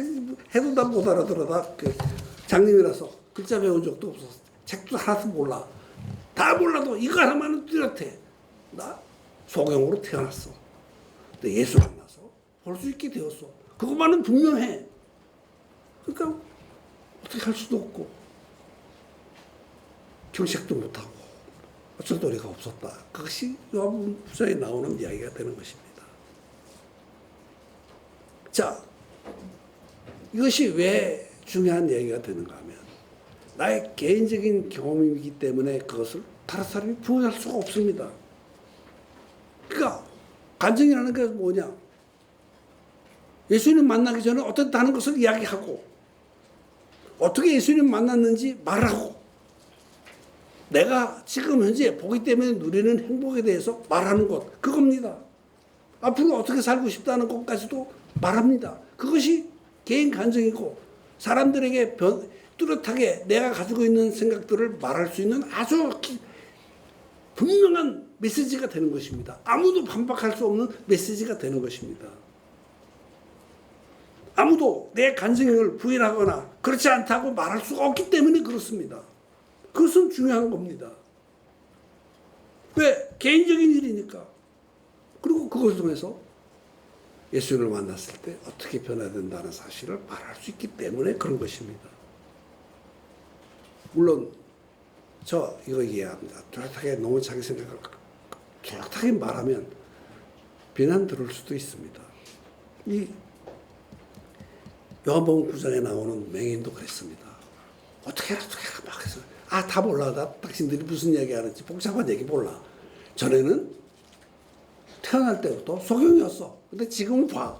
해도 다 못 알아들어. 나 장님이라서 글자 배운 적도 없었어. 책도 하나도 몰라. 다 몰라도 이거 하나만은 뚜렷해. 나 소경으로 태어났어. 근데 예수 만나서 볼 수 있게 되었어. 그것만은 분명해. 그러니까 어떻게 할 수도 없고 경색도 못하고 어쩔 도리가 없었다. 그것이 요한복음 9장에 나오는 이야기가 되는 것입니다. 자, 이것이 왜 중요한 얘기가 되는가 하면 나의 개인적인 경험이기 때문에 그것을 다른 사람이 부인할 수가 없습니다. 그러니까 간증이라는 게 뭐냐? 예수님 만나기 전에 어떻다는 것을 이야기하고 어떻게 예수님 만났는지 말하고 내가 지금 현재 보기 때문에 누리는 행복에 대해서 말하는 것, 그겁니다. 앞으로 어떻게 살고 싶다는 것까지도 말합니다. 그것이 개인 간증이고 사람들에게 뚜렷하게 내가 가지고 있는 생각들을 말할 수 있는 아주 분명한 메시지가 되는 것입니다. 아무도 반박할 수 없는 메시지가 되는 것입니다. 아무도 내 간증을 부인하거나 그렇지 않다고 말할 수가 없기 때문에 그렇습니다. 그것은 중요한 겁니다. 왜? 개인적인 일이니까. 그리고 그것을 통해서 예수님을 만났을 때 어떻게 변화된다는 사실을 말할 수 있기 때문에 그런 것입니다. 물론 저 이거 이해합니다. 뚜렷하게 너무 자기 생각을 뚜렷하게 말하면 비난 들을 수도 있습니다. 이 요한복음 9장에 나오는 맹인도 그랬습니다. 어떻게 해라 막 해서 다 몰라. 나 당신들이 무슨 얘기 하는지 복잡한 얘기 몰라. 전에는 태어날 때부터 소경이었어. 근데 지금은 봐.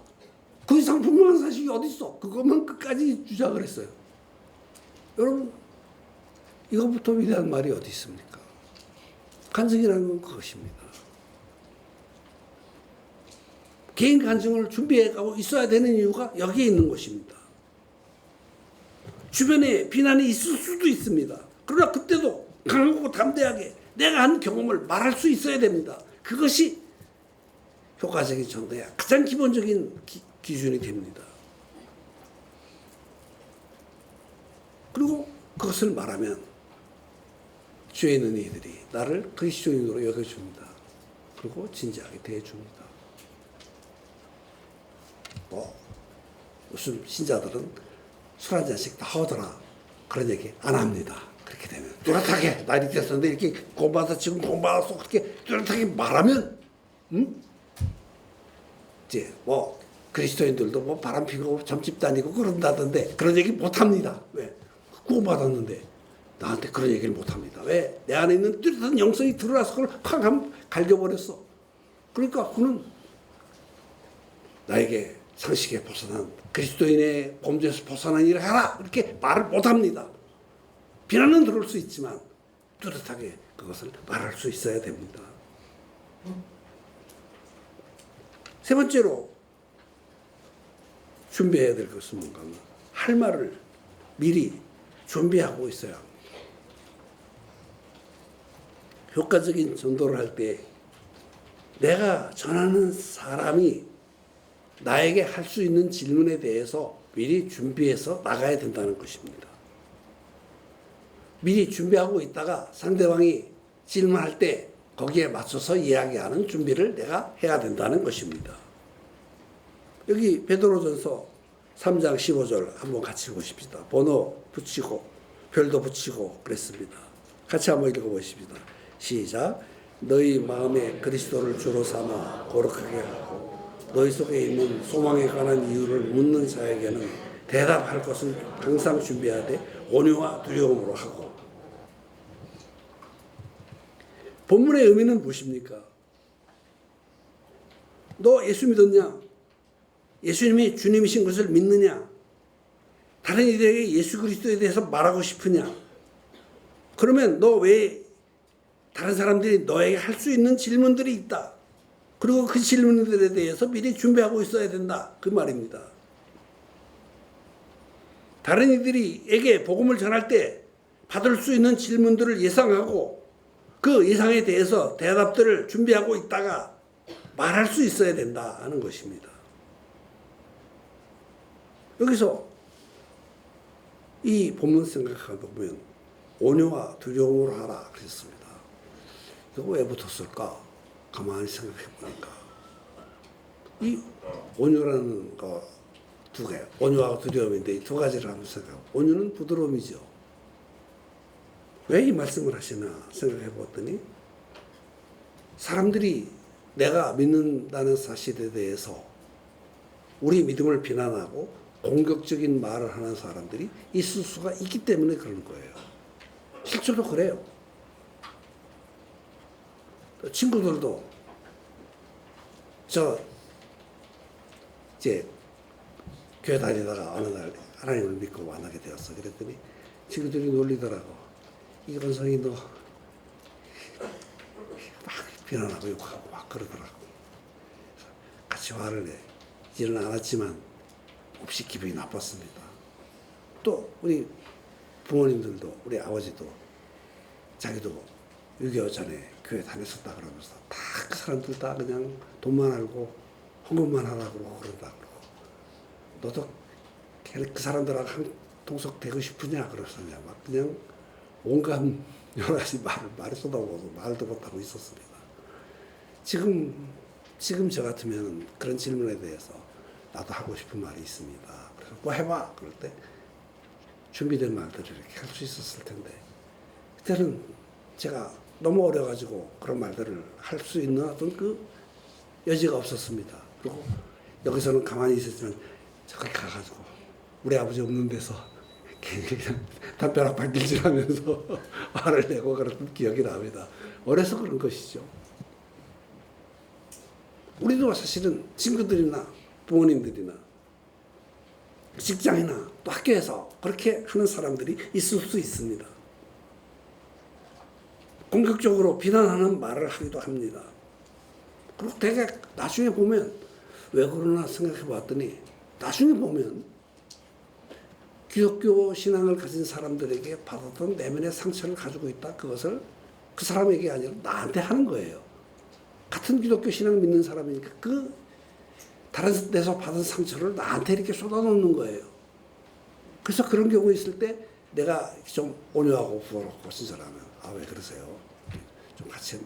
그 이상 분명한 사실이 어디 있어? 그것만 끝까지 주장을 했어요. 여러분, 이것부터 위대한 말이 어디 있습니까? 간증이라는 건 그것입니다. 개인 간증을 준비해가고 있어야 되는 이유가 여기에 있는 것입니다. 주변에 비난이 있을 수도 있습니다. 그러나 그때도 강하고 담대하게 내가 한 경험을 말할 수 있어야 됩니다. 그것이 효과적인 전도의 가장 기본적인 기준이 됩니다. 그리고 그것을 말하면 주에 있는 이들이 나를 그리스도인으로 여겨줍니다. 그리고 진지하게 대해줍니다. 무슨 신자들은 술 한 잔씩 다 하더라. 그런 얘기 안 합니다. 그렇게 되면 뚜렷하게 날이 됐었는데 이렇게 공부하다 지금 공부하다 그렇게 뚜렷하게 말하면 이제 그리스도인들도 바람 피고 점집 다니고 그런다던데 그런 얘기 못 합니다. 왜? 구원받았는데 나한테 그런 얘기를 못 합니다. 왜? 내 안에 있는 뚜렷한 영성이 드러나서 그걸 팍 갈겨버렸어. 그러니까 그는 나에게 상식에 벗어난 그리스도인의 범죄에서 벗어난 일을 해라 이렇게 말을 못합니다. 비난은 들을 수 있지만 뚜렷하게 그것을 말할 수 있어야 됩니다. 세 번째로 준비해야 될 것은 뭔가 할 말을 미리 준비하고 있어야 합니다. 효과적인 전도를 할 때 내가 전하는 사람이 나에게 할 수 있는 질문에 대해서 미리 준비해서 나가야 된다는 것입니다. 미리 준비하고 있다가 상대방이 질문할 때 거기에 맞춰서 이야기하는 준비를 내가 해야 된다는 것입니다. 여기 베드로전서 3장 15절 한번 같이 보십시다. 번호 붙이고 별도 붙이고 그랬습니다. 같이 한번 읽어보십시다. 시작. 너희 마음에 그리스도를 주로 삼아 거룩하게 하고 너희 속에 있는 소망에 관한 이유를 묻는 자에게는 대답할 것을 항상 준비하되 온유와 두려움으로 하고. 본문의 의미는 무엇입니까? 너 예수 믿었냐? 예수님이 주님이신 것을 믿느냐? 다른 이들에게 예수 그리스도에 대해서 말하고 싶으냐? 그러면 너 왜 다른 사람들이 너에게 할 수 있는 질문들이 있다. 그리고 그 질문들에 대해서 미리 준비하고 있어야 된다. 그 말입니다. 다른 이들에게 복음을 전할 때 받을 수 있는 질문들을 예상하고 그 예상에 대해서 대답들을 준비하고 있다가 말할 수 있어야 된다 하는 것입니다. 여기서 이 본문 생각하다 보면 온유와 두려움으로 하라 그랬습니다. 이거 왜 붙었을까? 가만히 생각해 보니까 이 온유라는 거 두 개, 온유와 두려움인데 이 두 가지를 한번 생각하고, 온유는 부드러움이죠. 왜 이 말씀을 하시나 생각해 봤더니 사람들이 내가 믿는다는 사실에 대해서 우리 믿음을 비난하고 공격적인 말을 하는 사람들이 있을 수가 있기 때문에 그런 거예요. 실제로 그래요. 친구들도 이제 교회 다니다가 어느 날 하나님을 믿고 만나게 되었어. 그랬더니 친구들이 놀리더라고. 이건성이 너 막 비난하고 욕하고 막 그러더라고. 같이 화를 내. 이제는 알았지만 없이 기분이 나빴습니다. 또 우리 부모님들도, 우리 아버지도 자기도 6.25 전에 교회 다녔었다 그러면서 다 그 사람들 다 그냥 돈만 알고 헌금만 하라고 그러다 그러고, 너도 그 사람들하고 한 통속 되고 싶으냐 그랬었냐, 막 그냥 온갖 여러 가지 말을 쏟아부어서 말도 못하고 있었습니다. 지금 저 같으면 그런 질문에 대해서 나도 하고 싶은 말이 있습니다. 그래서 뭐 해봐. 그럴 때 준비된 말들을 이렇게 할 수 있었을 텐데, 그때는 제가 너무 어려가지고 그런 말들을 할 수 있는 어떤 그 여지가 없었습니다. 그리고 여기서는 가만히 있었지만 저기 가가지고 우리 아버지 없는 데서 그냥 담벼락 발길질하면서 화를 내고 그런 기억이 납니다. 어려서 그런 것이죠. 우리도 사실은 친구들이나 부모님들이나 직장이나 또 학교에서 그렇게 하는 사람들이 있을 수 있습니다. 공격적으로 비난하는 말을 하기도 합니다. 그리고 되게 나중에 보면 왜 그러나 생각해 봤더니, 나중에 보면 기독교 신앙을 가진 사람들에게 받았던 내면의 상처를 가지고 있다. 그것을 그 사람에게 아니라 나한테 하는 거예요. 같은 기독교 신앙 믿는 사람이니까 그 다른 데서 받은 상처를 나한테 이렇게 쏟아놓는 거예요. 그래서 그런 경우 있을 때 내가 좀 온유하고 부드럽고 친절하면, 아, 왜 그러세요? 좀 같이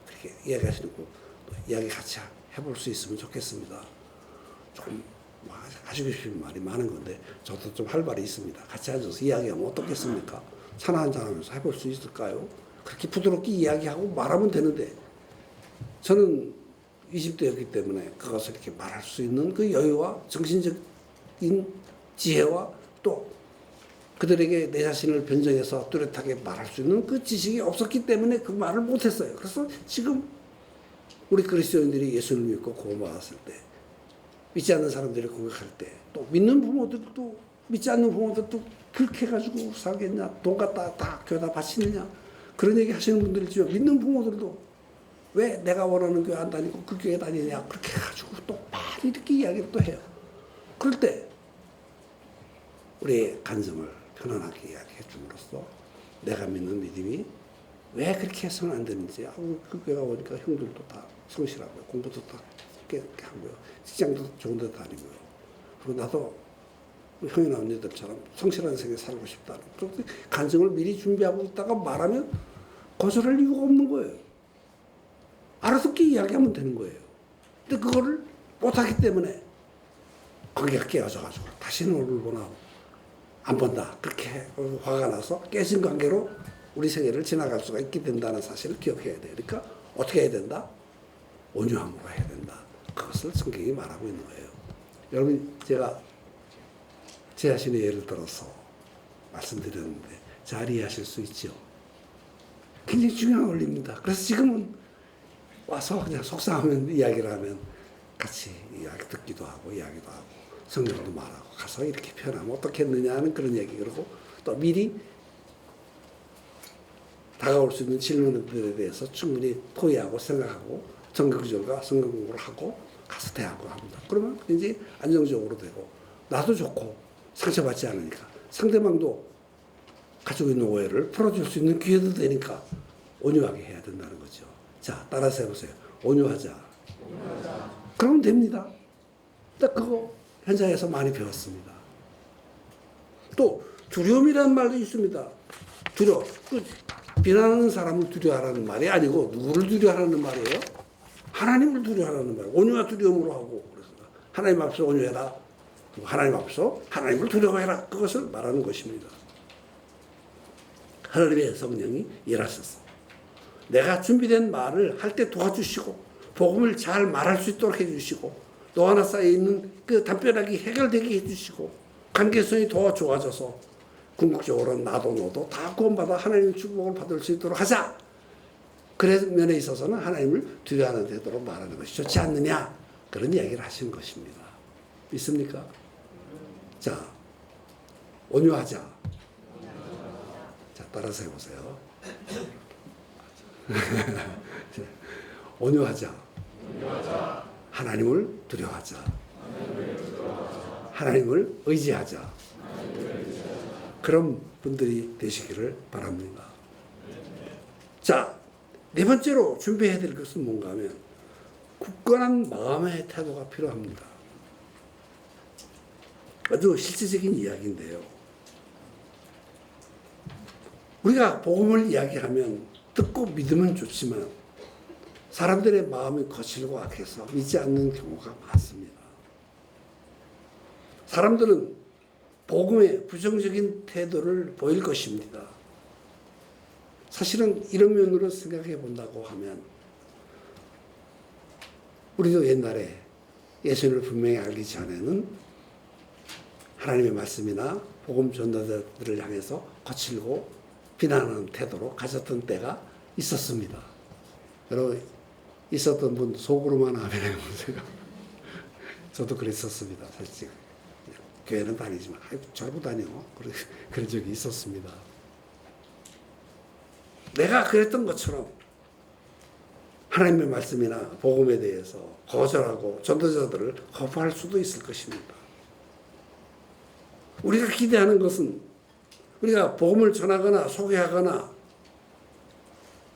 그렇게 이야기하시고 또 이야기 같이 해볼 수 있으면 좋겠습니다. 조금 하시고 싶은 말이 많은 건데 저도 좀 할 말이 있습니다. 같이 앉아서 이야기하면 어떻겠습니까? 차나 한잔 하면서 해볼 수 있을까요? 그렇게 부드럽게 이야기하고 말하면 되는데, 저는 20대였기 때문에 그것을 이렇게 말할 수 있는 그 여유와 정신적인 지혜와 또 그들에게 내 자신을 변정해서 뚜렷하게 말할 수 있는 그 지식이 없었기 때문에 그 말을 못했어요. 그래서 지금 우리 그리스도인들이 예수를 믿고 구원받았을 때, 믿지 않는 사람들이 공격할 때, 또 믿는 부모들도 믿지 않는 부모들도 그렇게 해가지고 살겠냐, 돈 갖다 다 교회다 바치느냐, 그런 얘기 하시는 분들이 있지만, 믿는 부모들도 왜 내가 원하는 교회 안 다니고 그 교회 다니냐, 그렇게 해가지고 또 많이 이렇게 이야기를 또 해요. 그럴 때 우리의 간증을 편안하게 이야기해 줌으로써 내가 믿는 믿음이 왜 그렇게 해서는 안 되는지, 그 교회가 오니까 형들도 다 성실하고요, 공부도 다 깨끗게 하고요, 직장도 좋은 데 다니고요, 그리고 나도 형이나 언니들처럼 성실한 생에 살고 싶다는 그런 간증을 미리 준비하고 있다가 말하면 거절할 이유가 없는 거예요. 알아듣게 이야기하면 되는 거예요. 근데 그거를 못하기 때문에 관계가 깨어져가지고 다시는 얼굴 보나 안 본다, 그렇게 화가 나서 깨진 관계로 우리 생애를 지나갈 수가 있게 된다는 사실을 기억해야 돼요. 그러니까 어떻게 해야 된다? 온유함으로 해야 된다. 그것을 성경이 말하고 있는 거예요. 여러분, 제가 제 자신의 예를 들어서 말씀드렸는데 잘 이해하실 수 있죠? 굉장히 중요한 원리입니다. 그래서 지금은 와서 그냥 속상하면 이야기를 하면 같이 이야기 듣기도 하고 이야기도 하고 성경도 말하고 가서 이렇게 표현하면 어떻겠느냐 하는 그런 얘기, 그리고 또 미리 다가올 수 있는 질문들에 대해서 충분히 토의하고 생각하고 정규적으로 성경 공부를 하고 가서 대하고 합니다. 그러면 이제 안정적으로 되고 나도 좋고 상처받지 않으니까 상대방도 가지고 있는 오해를 풀어줄 수 있는 기회도 되니까 온유하게 해야 된다는 거죠. 자, 따라서 해보세요. 온유하자. 그러면 됩니다. 딱 그거 현장에서 많이 배웠습니다. 또 두려움이라는 말도 있습니다. 두려워. 비난하는 사람을 두려워하라는 말이 아니고 누구를 두려워하라는 말이에요? 하나님을 두려워하라는 말이에요. 온유와 두려움으로 하고 그래서 하나님 앞서 온유해라. 하나님 앞서 하나님을 두려워해라. 그것을 말하는 것입니다. 하나님의 성령이 일하셔서 내가 준비된 말을 할 때 도와주시고 복음을 잘 말할 수 있도록 해주시고 너 하나 쌓여 있는 그 담벼락이 해결되게 해주시고 관계성이 더 좋아져서 궁극적으로 나도 너도 다 구원받아 하나님의 축복을 받을 수 있도록 하자. 그런 면에 있어서는 하나님을 두려워하는 태도로 말하는 것이 좋지 않느냐. 그런 이야기를 하시는 것입니다. 있습니까? 자, 온유하자. 자, 따라서 해보세요. 온유하자. 하나님을 두려워하자. 하나님을 의지하자. 그런 분들이 되시기를 바랍니다. 자, 네 번째로 준비해야 될 것은 뭔가 하면 굳건한 마음의 태도가 필요합니다. 아주 실질적인 이야기인데요. 우리가 복음을 이야기하면 듣고 믿으면 좋지만 사람들의 마음이 거칠고 악해서 믿지 않는 경우가 많습니다. 사람들은 복음의 부정적인 태도를 보일 것입니다. 사실은 이런 면으로 생각해 본다고 하면 우리도 옛날에 예수님을 분명히 알기 전에는 하나님의 말씀이나 복음 전도자들을 향해서 거칠고 비난하는 태도로 가졌던 때가 있었습니다. 여러분 있었던 분 속으로만 아멘 해보세요. 저도 그랬었습니다. 사실 교회는 다니지만 저러고 다녀 그런 적이 있었습니다. 내가 그랬던 것처럼 하나님의 말씀이나 복음에 대해서 거절하고 전도자들을 거부할 수도 있을 것입니다. 우리가 기대하는 것은 우리가 복음을 전하거나 소개하거나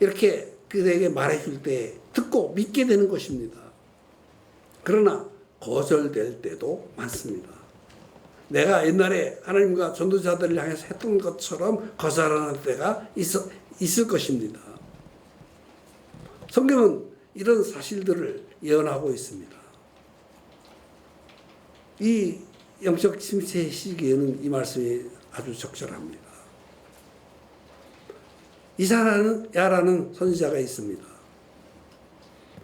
이렇게 그들에게 말해줄 때 듣고 믿게 되는 것입니다. 그러나 거절될 때도 많습니다. 내가 옛날에 하나님과 전도자들을 향해서 했던 것처럼 거절하는 때가 있을 것입니다. 성경은 이런 사실들을 예언하고 있습니다. 이 영적 침체 시기에는 이 말씀이 아주 적절합니다. 이사야라는 선지자가 있습니다.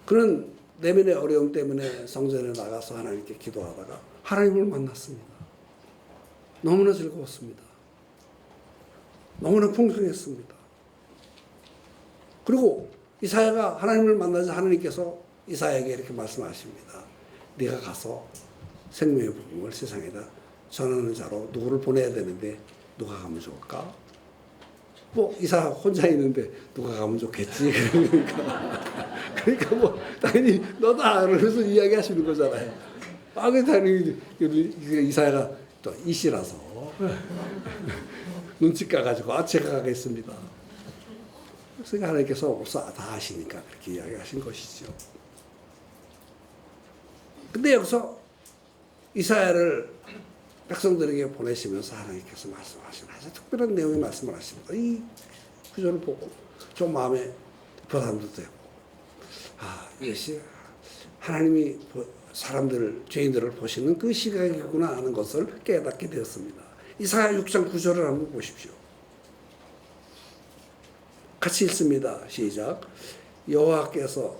그는 내면의 어려움 때문에 성전에 나가서 하나님께 기도하다가 하나님을 만났습니다. 너무나 즐거웠습니다. 너무나 풍성했습니다. 그리고 이사야가 하나님을 만나자 하나님께서 이사야에게 이렇게 말씀하십니다. 네가 가서 생명의 복음을 세상에다 전하는 자로 누구를 보내야 되는데 누가 가면 좋을까? 뭐 이사야 혼자 있는데 누가 가면 좋겠지. 그러니까 뭐 당연히 너다 그러면서 이야기하시는 거잖아요. 당연히 이사야가 또 이씨라서 눈치 까가지고 제가 가겠습니다. 그래서 하나님께서 없어 다 하시니까 그렇게 이야기하신 것이죠. 근데 여기서 이사야를 백성들에게 보내시면서 하나님께서 말씀하신 아주 특별한 내용의 말씀을 하십니다. 이 구절을 보고 좀 마음에 부담도 되고 이것이 하나님이 사람들을 죄인들을 보시는 그 시각이구나 하는 것을 깨닫게 되었습니다. 이사야 6장 9절을 한번 보십시오. 같이 읽습니다. 시작. 여호와께서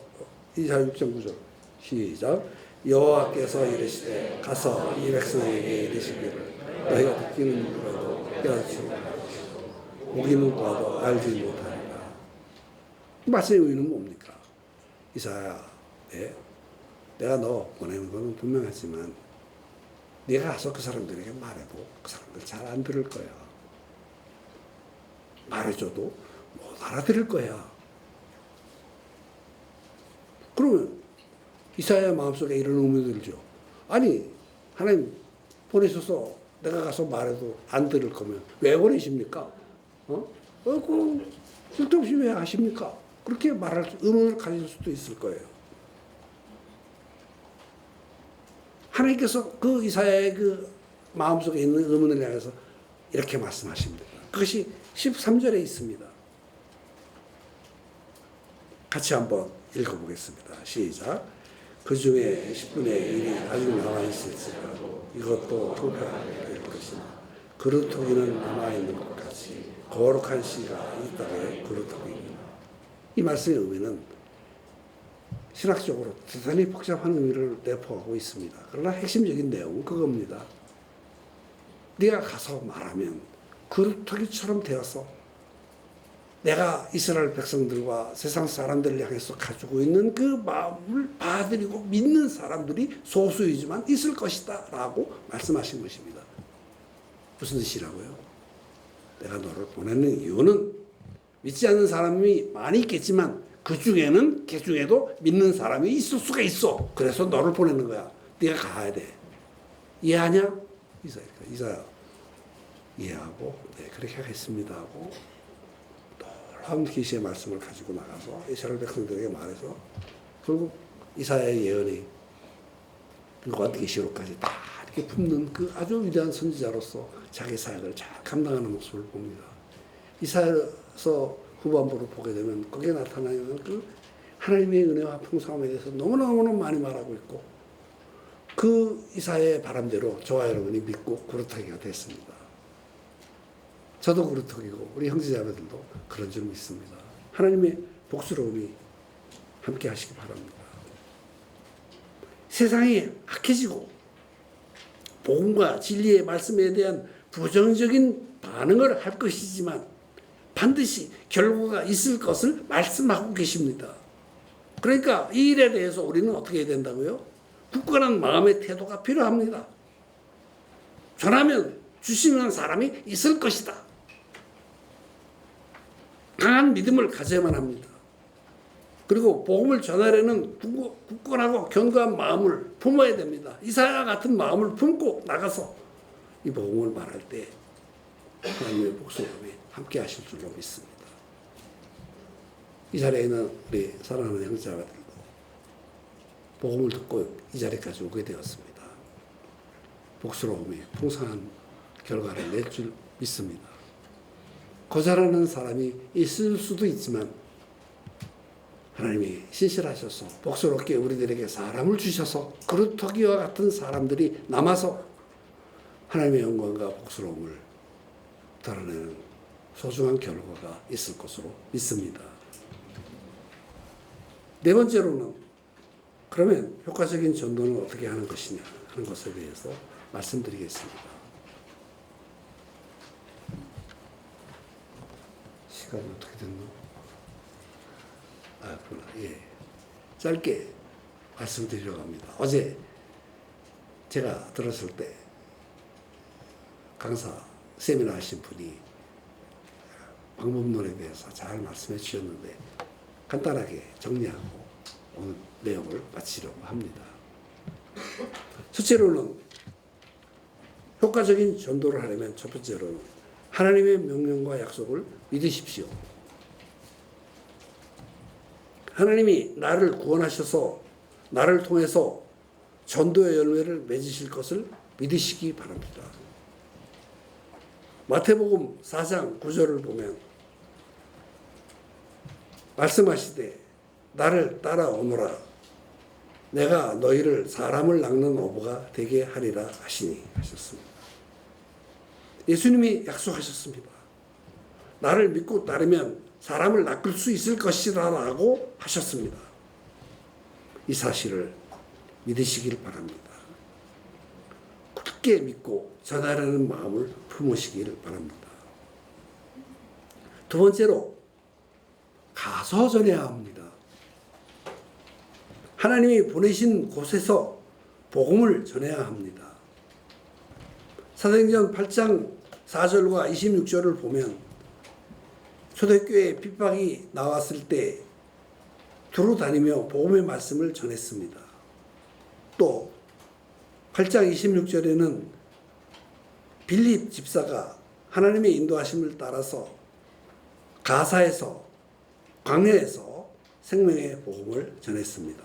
이사야 6장 9절 시작. 여호와께서 이르시되 가서 이 백성에게 이르시기를 너희가 듣기는 들어도 깨닫지 못하고 보기는 봐도 알지 못하리라. 말씀의 의미는 뭡니까? 이사야, 내가 너 보내는 것은 분명하지만 네가 가서 그 사람들에게 말해도 그 사람들 잘 안 들을 거야. 말해줘도 못 알아들을 거야. 그러면 이사야 마음속에 이런 의문이 들죠. 아니 하나님 보내셔서 내가 가서 말해도 안 들을 거면 왜 보내십니까? 쓸데없이 왜 하십니까? 그렇게 말할 의문을 가질 수도 있을 거예요. 하나님께서 그 이사야의 그 마음속에 있는 의문을 향해서 이렇게 말씀하십니다. 그것이 13절에 있습니다. 같이 한번 읽어보겠습니다. 시작. 그 중에 10분의 1이 아직 남아있을지라도 이것도 통폐하게 될 것이나 그루터기는 남아있는 것 같이 거룩한 씨가 이 땅에 그루터기입니다. 이 말씀의 의미는 신학적으로 대단히 복잡한 의미를 내포하고 있습니다. 그러나 핵심적인 내용은 그겁니다. 네가 가서 말하면 그루터기처럼 되어서 내가 이스라엘 백성들과 세상 사람들을 향해서 가지고 있는 그 마음을 받아들이고 믿는 사람들이 소수이지만 있을 것이다 라고 말씀하신 것입니다. 무슨 뜻이라고요? 내가 너를 보내는 이유는 믿지 않는 사람이 많이 있겠지만 그 중에도 믿는 사람이 있을 수가 있어. 그래서 너를 보내는 거야. 네가 가야 돼. 이해하냐? 이사야 이해하고 네 그렇게 하겠습니다 하고 놀라운 계시의 말씀을 가지고 나가서 이스라엘 백성들에게 말해서 결국 이사야의 예언이 요한계시록까지 다 이렇게 품는 그 아주 위대한 선지자로서 자기 사역을 잘 감당하는 모습을 봅니다. 이사야서 후반부를 보게 되면 거기에 나타나는 그 하나님의 은혜와 풍성함에 대해서 너무너무 많이 말하고 있고 그 이사야의 바람대로 저와 여러분이 믿고 그루터기가 됐습니다. 저도 그루터기고 우리 형제자매들도 그런 줄 믿습니다. 하나님의 복스러움이 함께 하시기 바랍니다. 세상이 악해지고 복음과 진리의 말씀에 대한 부정적인 반응을 할 것이지만 반드시 결과가 있을 것을 말씀하고 계십니다. 그러니까 이 일에 대해서 우리는 어떻게 해야 된다고요? 굳건한 마음의 태도가 필요합니다. 전하면 주시는 사람이 있을 것이다. 강한 믿음을 가져야만 합니다. 그리고 복음을 전하려는 굳건하고 견고한 마음을 품어야 됩니다. 이사야 같은 마음을 품고 나가서 이 복음을 말할 때 하나님의 복수함이 함께 하실 줄로 믿습니다. 이 자리에 있는 우리 사랑하는 형제자매들도 복음을 듣고 이 자리까지 오게 되었습니다. 복스러움이 풍성한 결과를 낼 줄 믿습니다. 거절하는 사람이 있을 수도 있지만 하나님이 신실하셔서 복스럽게 우리들에게 사람을 주셔서 그루터기와 같은 사람들이 남아서 하나님의 영광과 복스러움을 드러내는 소중한 결과가 있을 것으로 믿습니다. 네 번째로는 그러면 효과적인 전도는 어떻게 하는 것이냐 하는 것에 대해서 말씀드리겠습니다. 시간이 어떻게 됐나? 그렇구나. 예. 짧게 말씀드리려고 합니다. 어제 제가 들었을 때 강사 세미나 하신 분이 방법론에 대해서 잘 말씀해 주셨는데 간단하게 정리하고 오늘 내용을 마치려고 합니다. 첫째로는 효과적인 전도를 하려면 첫 번째로는 하나님의 명령과 약속을 믿으십시오. 하나님이 나를 구원하셔서 나를 통해서 전도의 열매를 맺으실 것을 믿으시기 바랍니다. 마태복음 4장 9절을 보면 말씀하시되 나를 따라오너라 내가 너희를 사람을 낚는 어부가 되게 하리라 하시니 하셨습니다. 예수님이 약속하셨습니다. 나를 믿고 따르면 사람을 낚을 수 있을 것이다 라고 하셨습니다. 이 사실을 믿으시길 바랍니다. 굳게 믿고 전하려는 마음을 품으시길 바랍니다. 두 번째로 가서 전해야 합니다. 하나님이 보내신 곳에서 복음을 전해야 합니다. 사도행전 8장 4절과 26절을 보면 초대교회에 핍박이 나왔을 때 두루 다니며 복음의 말씀을 전했습니다. 또 8장 26절에는 빌립 집사가 하나님의 인도하심을 따라서 가사에서 광야에서 생명의 복음을 전했습니다.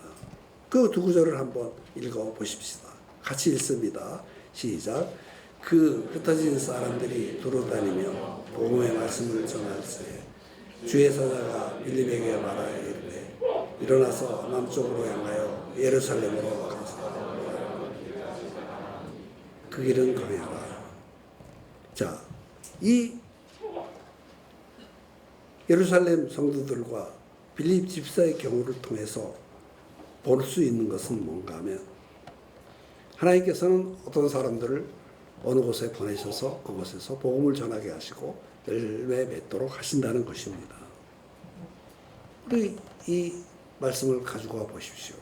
그 두 구절을 한번 읽어 보십시다. 같이 읽습니다. 시작. 그 흩어진 사람들이 두루다니며 복음의 말씀을 전할세 주의 사자가 빌립에게 말하여 이르되 일어나서 남쪽으로 향하여 예루살렘으로 가서 그 길은 광야라. 자, 이 예루살렘 성도들과 빌립 집사의 경우를 통해서 볼 수 있는 것은 뭔가 하면 하나님께서는 어떤 사람들을 어느 곳에 보내셔서 그곳에서 복음을 전하게 하시고 열매 맺도록 하신다는 것입니다. 우리 이 말씀을 가지고 와 보십시오.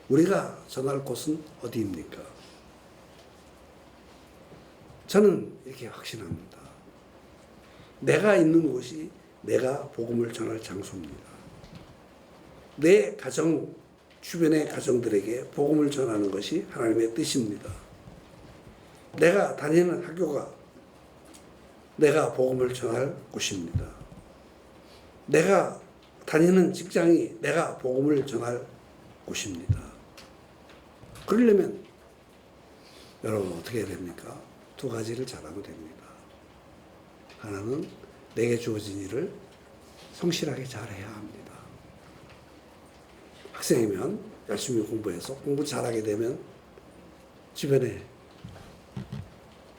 우리가 전할 곳은 어디입니까? 저는 이렇게 확신합니다. 내가 있는 곳이 내가 복음을 전할 장소입니다. 내 가정, 주변의 가정들에게 복음을 전하는 것이 하나님의 뜻입니다. 내가 다니는 학교가 내가 복음을 전할 곳입니다. 내가 다니는 직장이 내가 복음을 전할 곳입니다. 그러려면 여러분 어떻게 해야 됩니까? 두 가지를 잘하면 됩니다. 하나는 내게 주어진 일을 성실하게 잘해야 합니다. 학생이면 열심히 공부해서 공부 잘하게 되면 주변에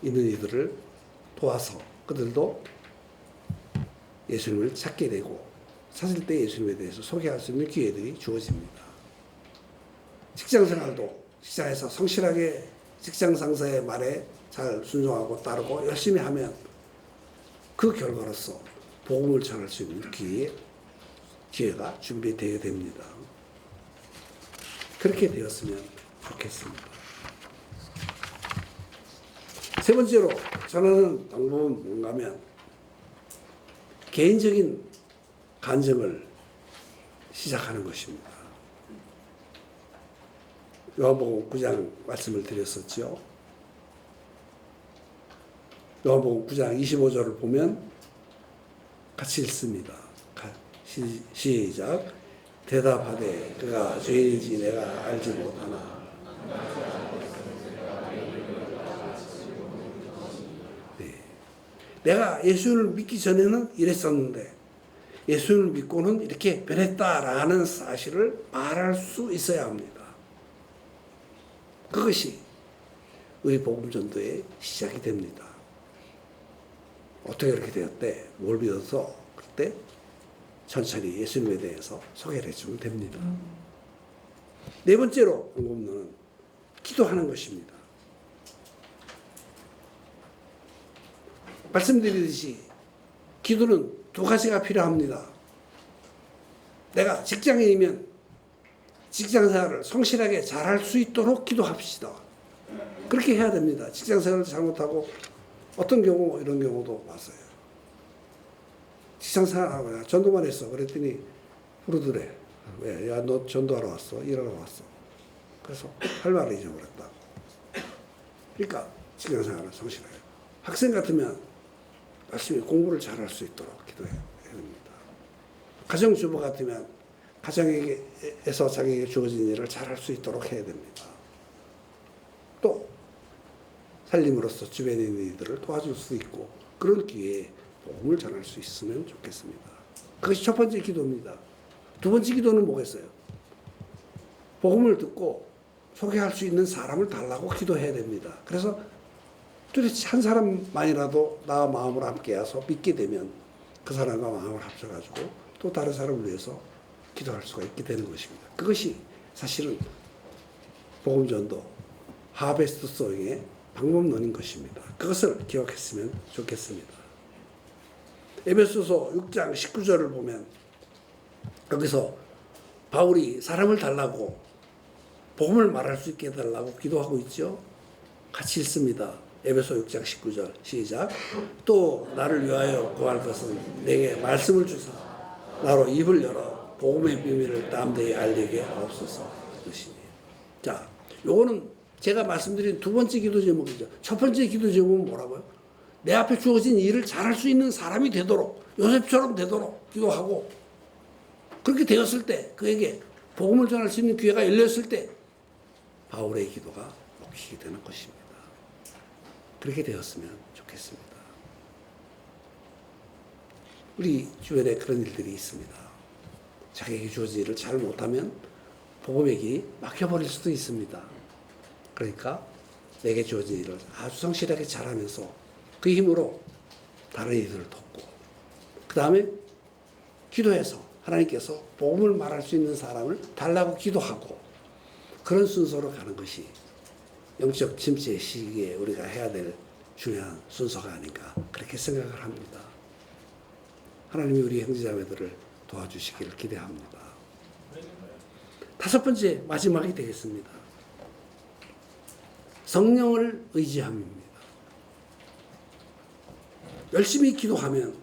있는 이들을 도와서 그들도 예수님을 찾게 되고 찾을 때 예수님에 대해서 소개할 수 있는 기회들이 주어집니다. 직장생활도 직장에서 성실하게 직장 상사의 말에 잘 순종하고 따르고 열심히 하면 그 결과로서 복음을 전할 수 있는 기회가 준비되게 됩니다. 그렇게 되었으면 좋겠습니다. 세 번째로 전하는 방법은 뭔가 하면 개인적인 간증을 시작하는 것입니다. 요한복음 9장 말씀을 드렸었죠. 요한복음 9장 25절을 보면 같이 읽습니다. 시작. 대답하되 그가 죄인인지 내가 알지 못하나. 네. 내가 예수를 믿기 전에는 이랬었는데 예수를 믿고는 이렇게 변했다라는 사실을 말할 수 있어야 합니다. 그것이 우리 복음 전도의 시작이 됩니다. 어떻게 그렇게 되었대? 뭘 믿어서 그때 천천히 예수님에 대해서 소개를 해주면 됩니다. 네 번째로 방법론은 기도하는 것입니다. 말씀드리듯이 기도는 두 가지가 필요합니다. 내가 직장인이면 직장생활을 성실하게 잘할 수 있도록 기도합시다. 그렇게 해야 됩니다. 직장생활을 잘못하고 어떤 경우 이런 경우도 봤어요. 직장생활하고 전도만 했어. 그랬더니 부르더래. 왜? 야, 너 전도하러 왔어? 일하러 왔어. 그래서 할 말을 잊어버렸다. 그러니까 직장생활을 성실해요. 학생 같으면 열심히 공부를 잘할 수 있도록 기도해야 됩니다. 가정주부 같으면 가정에서 자기에게 주어진 일을 잘할 수 있도록 해야 됩니다. 또 살림으로서 주변에 있는 이들을 도와줄 수 있고 그런 기회에 복음을 전할 수 있으면 좋겠습니다. 그것이 첫 번째 기도입니다. 두 번째 기도는 뭐겠어요? 복음을 듣고 소개할 수 있는 사람을 달라고 기도해야 됩니다. 그래서 도대체 한 사람만이라도 나와 마음을 함께해서 믿게 되면 그 사람과 마음을 합쳐가지고 또 다른 사람을 위해서 기도할 수가 있게 되는 것입니다. 그것이 사실은 복음전도 하베스트 소잉의 방법론인 것입니다. 그것을 기억했으면 좋겠습니다. 에베소서 6장 19절을 보면 여기서 바울이 사람을 달라고 복음을 말할 수 있게 해달라고 기도하고 있죠. 같이 읽습니다. 에베소 6장 19절 시작. 또 나를 위하여 구할 것은 내게 말씀을 주사 나로 입을 열어 복음의 비밀을 담대히 알리게 하옵소서. 그것이니. 자, 요거는 제가 말씀드린 두 번째 기도 제목이죠. 첫 번째 기도 제목은 뭐라고요? 내 앞에 주어진 일을 잘할 수 있는 사람이 되도록 요셉처럼 되도록 기도하고 그렇게 되었을 때 그에게 복음을 전할 수 있는 기회가 열렸을 때 바울의 기도가 먹히게 되는 것입니다. 그렇게 되었으면 좋겠습니다. 우리 주변에 그런 일들이 있습니다. 자기에게 주어진 일을 잘 못하면 복음의 길이 막혀버릴 수도 있습니다. 그러니까 내게 주어진 일을 아주 성실하게 잘하면서 그 힘으로 다른 이들을 돕고 그 다음에 기도해서 하나님께서 복음을 말할 수 있는 사람을 달라고 기도하고 그런 순서로 가는 것이 영적 침체 시기에 우리가 해야 될 중요한 순서가 아닌가 그렇게 생각을 합니다. 하나님이 우리 형제자매들을 도와주시기를 기대합니다. 다섯 번째 마지막이 되겠습니다. 성령을 의지함입니다. 열심히 기도하면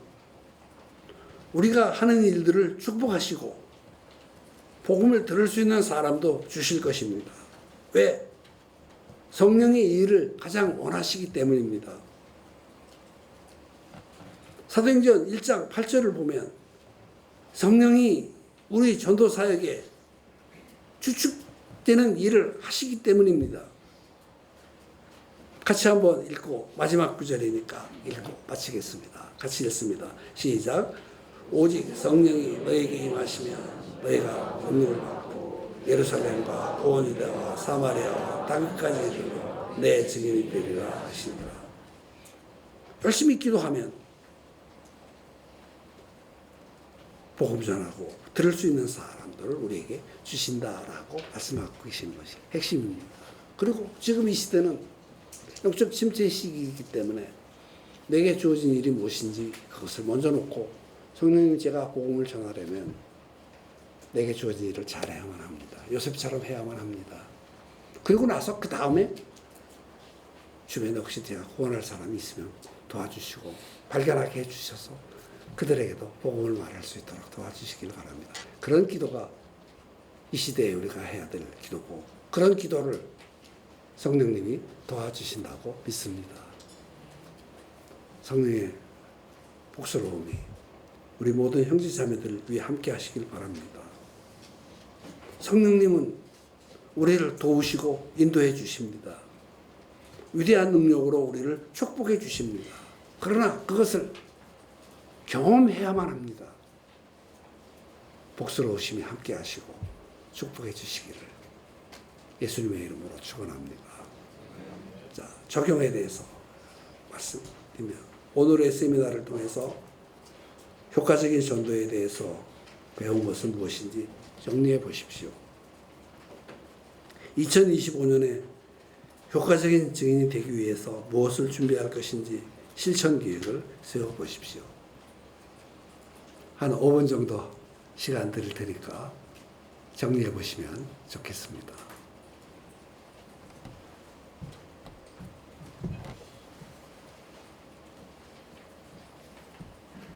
우리가 하는 일들을 축복하시고 복음을 들을 수 있는 사람도 주실 것입니다. 왜? 성령이 이 일을 가장 원하시기 때문입니다. 사도행전 1장 8절을 보면 성령이 우리 전도사역에 주축되는 일을 하시기 때문입니다. 같이 한번 읽고 마지막 구절이니까 읽고 마치겠습니다. 같이 읽습니다. 시작. 오직 성령이 너에게 임하시면 너희가 권능을 받고 예루살렘과 온 유다와 사마리아와 땅끝까지 이르러 내 증인이 되리라 하시니라. 열심히 기도하면 복음 전하고 들을 수 있는 사람들을 우리에게 주신다라고 말씀하고 계신 것이 핵심입니다. 그리고 지금 이 시대는 영적 침체 시기이기 때문에 내게 주어진 일이 무엇인지 그것을 먼저 놓고 성령님 제가 복음을 전하려면 내게 주어진 일을 잘해야만 합니다. 요셉처럼 해야만 합니다. 그리고 나서 그 다음에 주변에 혹시 제가 후원할 사람이 있으면 도와주시고 발견하게 해주셔서 그들에게도 복음을 말할 수 있도록 도와주시길 바랍니다. 그런 기도가 이 시대에 우리가 해야 될 기도고 그런 기도를 성령님이 도와주신다고 믿습니다. 성령의 복스러움이 우리 모든 형제자매들을 위해 함께 하시길 바랍니다. 성령님은 우리를 도우시고 인도해 주십니다. 위대한 능력으로 우리를 축복해 주십니다. 그러나 그것을 경험해야만 합니다. 복스러우심이 함께 하시고 축복해 주시기를 예수님의 이름으로 축원합니다. 자, 적용에 대해서 말씀드리면 오늘의 세미나를 통해서 효과적인 전도에 대해서 배운 것은 무엇인지 정리해 보십시오. 2025년에 효과적인 증인이 되기 위해서 무엇을 준비할 것인지 실천 계획을 세워 보십시오. 한 5분 정도 시간 드릴 테니까 정리해 보시면 좋겠습니다.